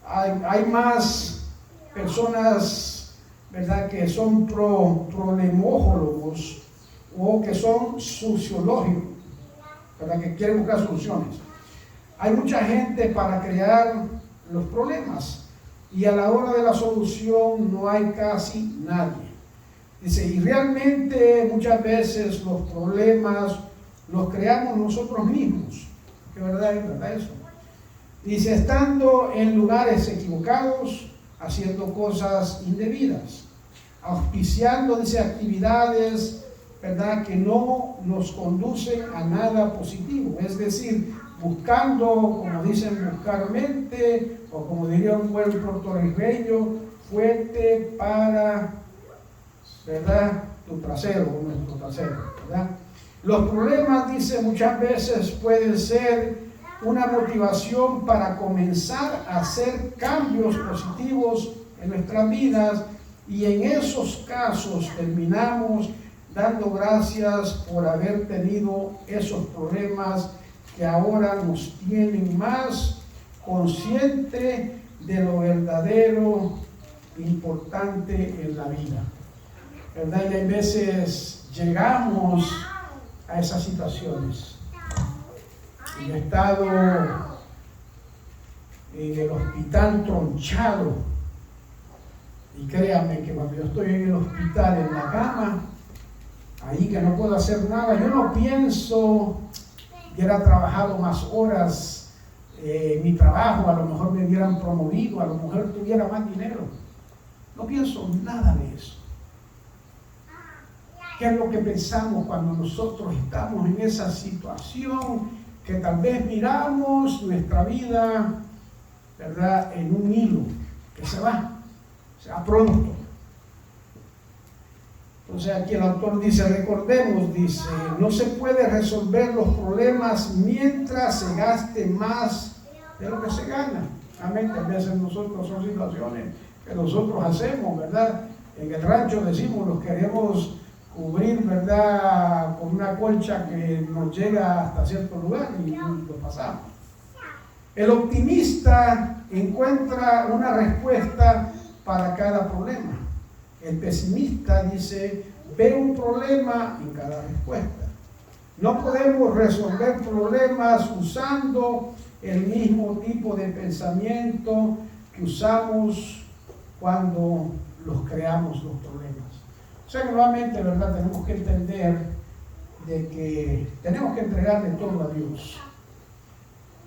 hay más personas, ¿verdad?, que son problemólogos o que son sociológicos, ¿verdad?, que quieren buscar soluciones. Hay mucha gente para crear los problemas y a la hora de la solución no hay casi nadie. Dice, y realmente muchas veces los problemas los creamos nosotros mismos. ¿Qué verdad es verdad eso? Dice, estando en lugares equivocados, haciendo cosas indebidas, auspiciando, dice, actividades, ¿verdad?, que no nos conducen a nada positivo. Es decir, buscando, como dicen vulgarmente, o como diría un buen puertorriqueño, fuerte para, ¿verdad?, tu trasero, o nuestro trasero, ¿verdad? Los problemas, dice, muchas veces pueden ser una motivación para comenzar a hacer cambios positivos en nuestras vidas, y en esos casos terminamos dando gracias por haber tenido esos problemas que ahora nos tienen más consciente de lo verdadero importante en la vida, ¿verdad? Y hay veces llegamos a esas situaciones. Yo he estado en el hospital tronchado, y créanme que cuando yo estoy en el hospital, en la cama, ahí que no puedo hacer nada, yo no pienso que hubiera trabajado más horas en mi trabajo, a lo mejor me hubieran promovido, a lo mejor tuviera más dinero. No pienso nada de eso. ¿Qué es lo que pensamos cuando nosotros estamos en esa situación que tal vez miramos nuestra vida, ¿verdad?, en un hilo que se va pronto? Entonces aquí el autor dice, recordemos, dice, no se puede resolver los problemas mientras se gaste más de lo que se gana. Realmente a veces nosotros son situaciones que nosotros hacemos, ¿verdad? En el rancho decimos, los queremos cubrir, ¿verdad? Con una colcha que nos llega hasta cierto lugar y lo pasamos. El optimista encuentra una respuesta para cada problema. El pesimista dice, ve un problema en cada respuesta. No podemos resolver problemas usando el mismo tipo de pensamiento que usamos cuando los creamos los problemas. O sea que nuevamente, ¿verdad? Tenemos que entender de que tenemos que entregarle todo a Dios.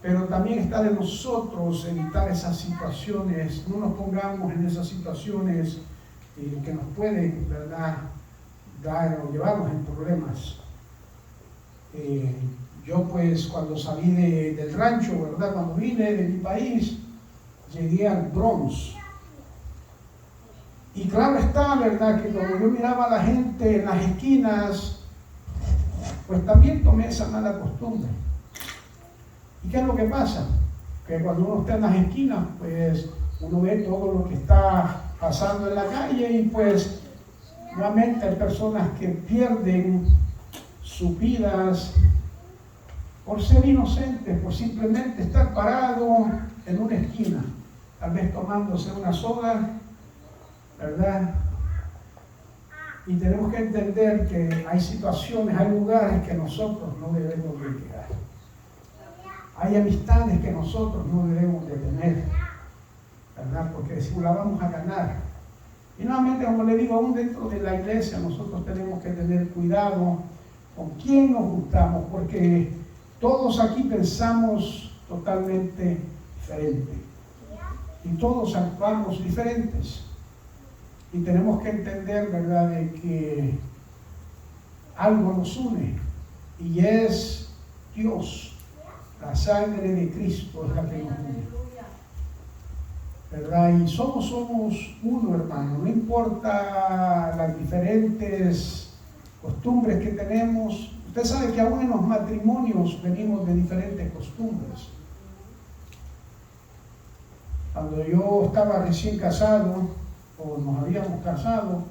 Pero también está de nosotros evitar esas situaciones, no nos pongamos en esas situaciones que nos pueden, ¿verdad?, dar o llevarnos en problemas. Yo pues cuando salí del rancho, ¿verdad?, cuando vine de mi país, llegué al Bronx. Y claro está, ¿verdad?, que cuando yo miraba a la gente en las esquinas, pues también tomé esa mala costumbre. ¿Y qué es lo que pasa? Que cuando uno está en las esquinas, pues uno ve todo lo que está pasando en la calle y pues nuevamente hay personas que pierden sus vidas por ser inocentes, por simplemente estar parado en una esquina, tal vez tomándose una soda, ¿verdad? Y tenemos que entender que hay situaciones, hay lugares que nosotros no debemos de quedar. Hay amistades que nosotros no debemos de tener, ¿verdad? Porque si la vamos a ganar. Y nuevamente, como le digo, aún dentro de la iglesia nosotros tenemos que tener cuidado con quién nos juntamos, porque todos aquí pensamos totalmente diferente. Y todos actuamos diferentes. Y tenemos que entender, ¿verdad?, de que algo nos une, y es Dios. La sangre de Cristo es la que nos une, ¿verdad? Y somos uno, hermano. No importa las diferentes costumbres que tenemos. Usted sabe que aún en los matrimonios venimos de diferentes costumbres. Cuando yo estaba recién casado, o nos habíamos casado,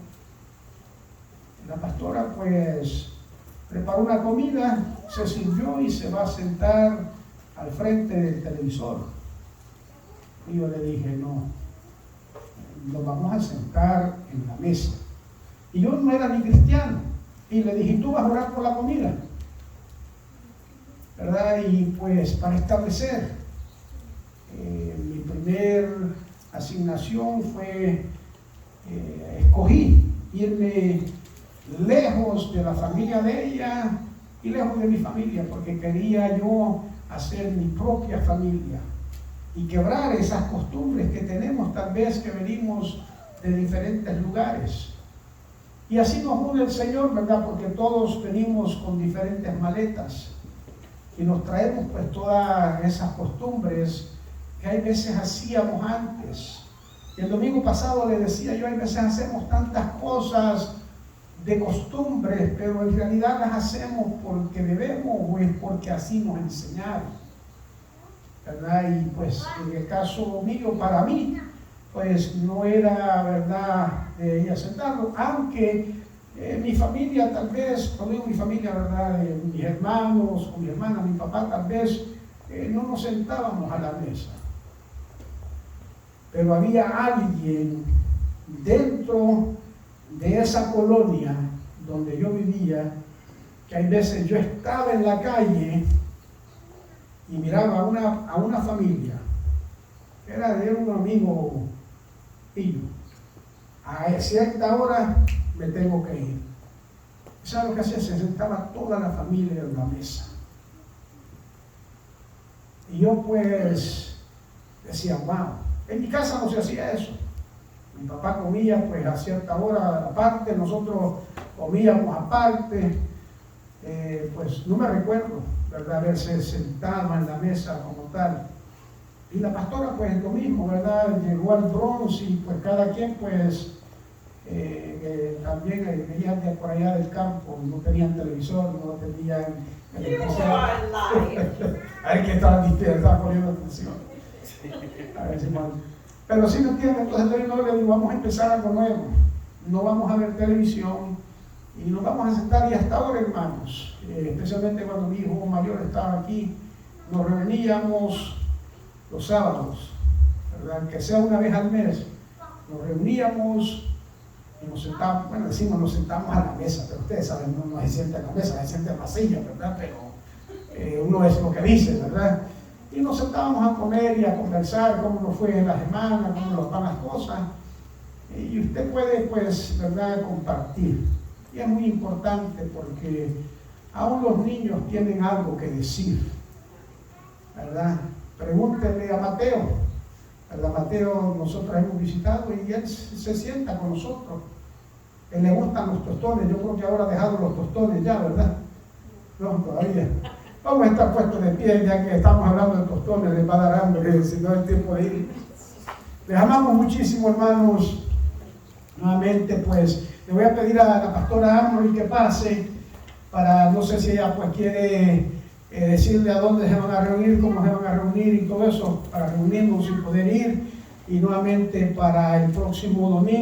la pastora pues preparó una comida, se sirvió y se va a sentar al frente del televisor. Y yo le dije, no, nos vamos a sentar en la mesa. Y yo no era ni cristiano. Y le dije, ¿tú vas a orar por la comida? ¿Verdad? Y pues para establecer, mi primer asignación fue, escogí irme lejos de la familia de ella y lejos de mi familia, porque quería yo hacer mi propia familia y quebrar esas costumbres que tenemos, tal vez que venimos de diferentes lugares. Y así nos une el Señor, ¿verdad? Porque todos venimos con diferentes maletas y nos traemos pues todas esas costumbres que hay veces hacíamos antes. Y el domingo pasado le decía yo, hay veces hacemos tantas cosas de costumbres, pero en realidad las hacemos porque debemos o es porque así nos enseñaron, ¿verdad? Y pues en el caso mío, para mí, pues no era, ¿verdad?, de ir a sentarlo, aunque mi familia tal vez, cuando digo mi familia, ¿verdad?, mis hermanos o mi hermana, mi papá, tal vez no nos sentábamos a la mesa. Pero había alguien dentro de esa colonia donde yo vivía, que hay veces yo estaba en la calle y miraba a una familia, era de un amigo mío. A cierta hora me tengo que ir. ¿Sabes lo que hacía? Se sentaba toda la familia en la mesa. Y yo pues decía, wow, en mi casa no se hacía eso. Mi papá comía pues a cierta hora aparte, nosotros comíamos aparte. Pues no me recuerdo, ¿verdad?, haberse sentado en la mesa como tal. Y la pastora pues lo mismo, ¿verdad? Llegó al Bronx y pues cada quien pues también venían de por allá del campo, no tenían televisor, no tenían electricidad. A ver que estaban poniendo atención. A ver si pero sí me entienden, entonces yo le digo, vamos a empezar algo nuevo. No vamos a ver televisión y nos vamos a sentar, y hasta ahora, hermanos, especialmente cuando mi hijo mayor estaba aquí, nos reuníamos los sábados, ¿verdad? Que sea una vez al mes, nos reuníamos y nos sentamos, bueno, decimos nos sentamos a la mesa, pero ustedes saben, no se sienta en la mesa, se sienta en la silla, ¿verdad? Pero uno es lo que dice, ¿verdad? Y nos sentábamos a comer y a conversar cómo nos fue en la semana, cómo nos van las cosas. Y usted puede, pues, ¿verdad?, compartir. Y es muy importante porque aún los niños tienen algo que decir, ¿verdad? Pregúntenle a Mateo, ¿verdad? Mateo nosotros hemos visitado y él se sienta con nosotros. Él le gustan los tostones, yo creo que ahora ha dejado los tostones ya, ¿verdad? No, todavía. Vamos a estar puestos de pie ya que estamos hablando de tostones, les va a dar hambre, si no es tiempo de ir. Les amamos muchísimo, hermanos. Nuevamente, pues, le voy a pedir a la pastora Armory que pase para, no sé si ella pues quiere decirle a dónde se van a reunir, cómo se van a reunir y todo eso, para reunirnos y poder ir, y nuevamente para el próximo domingo.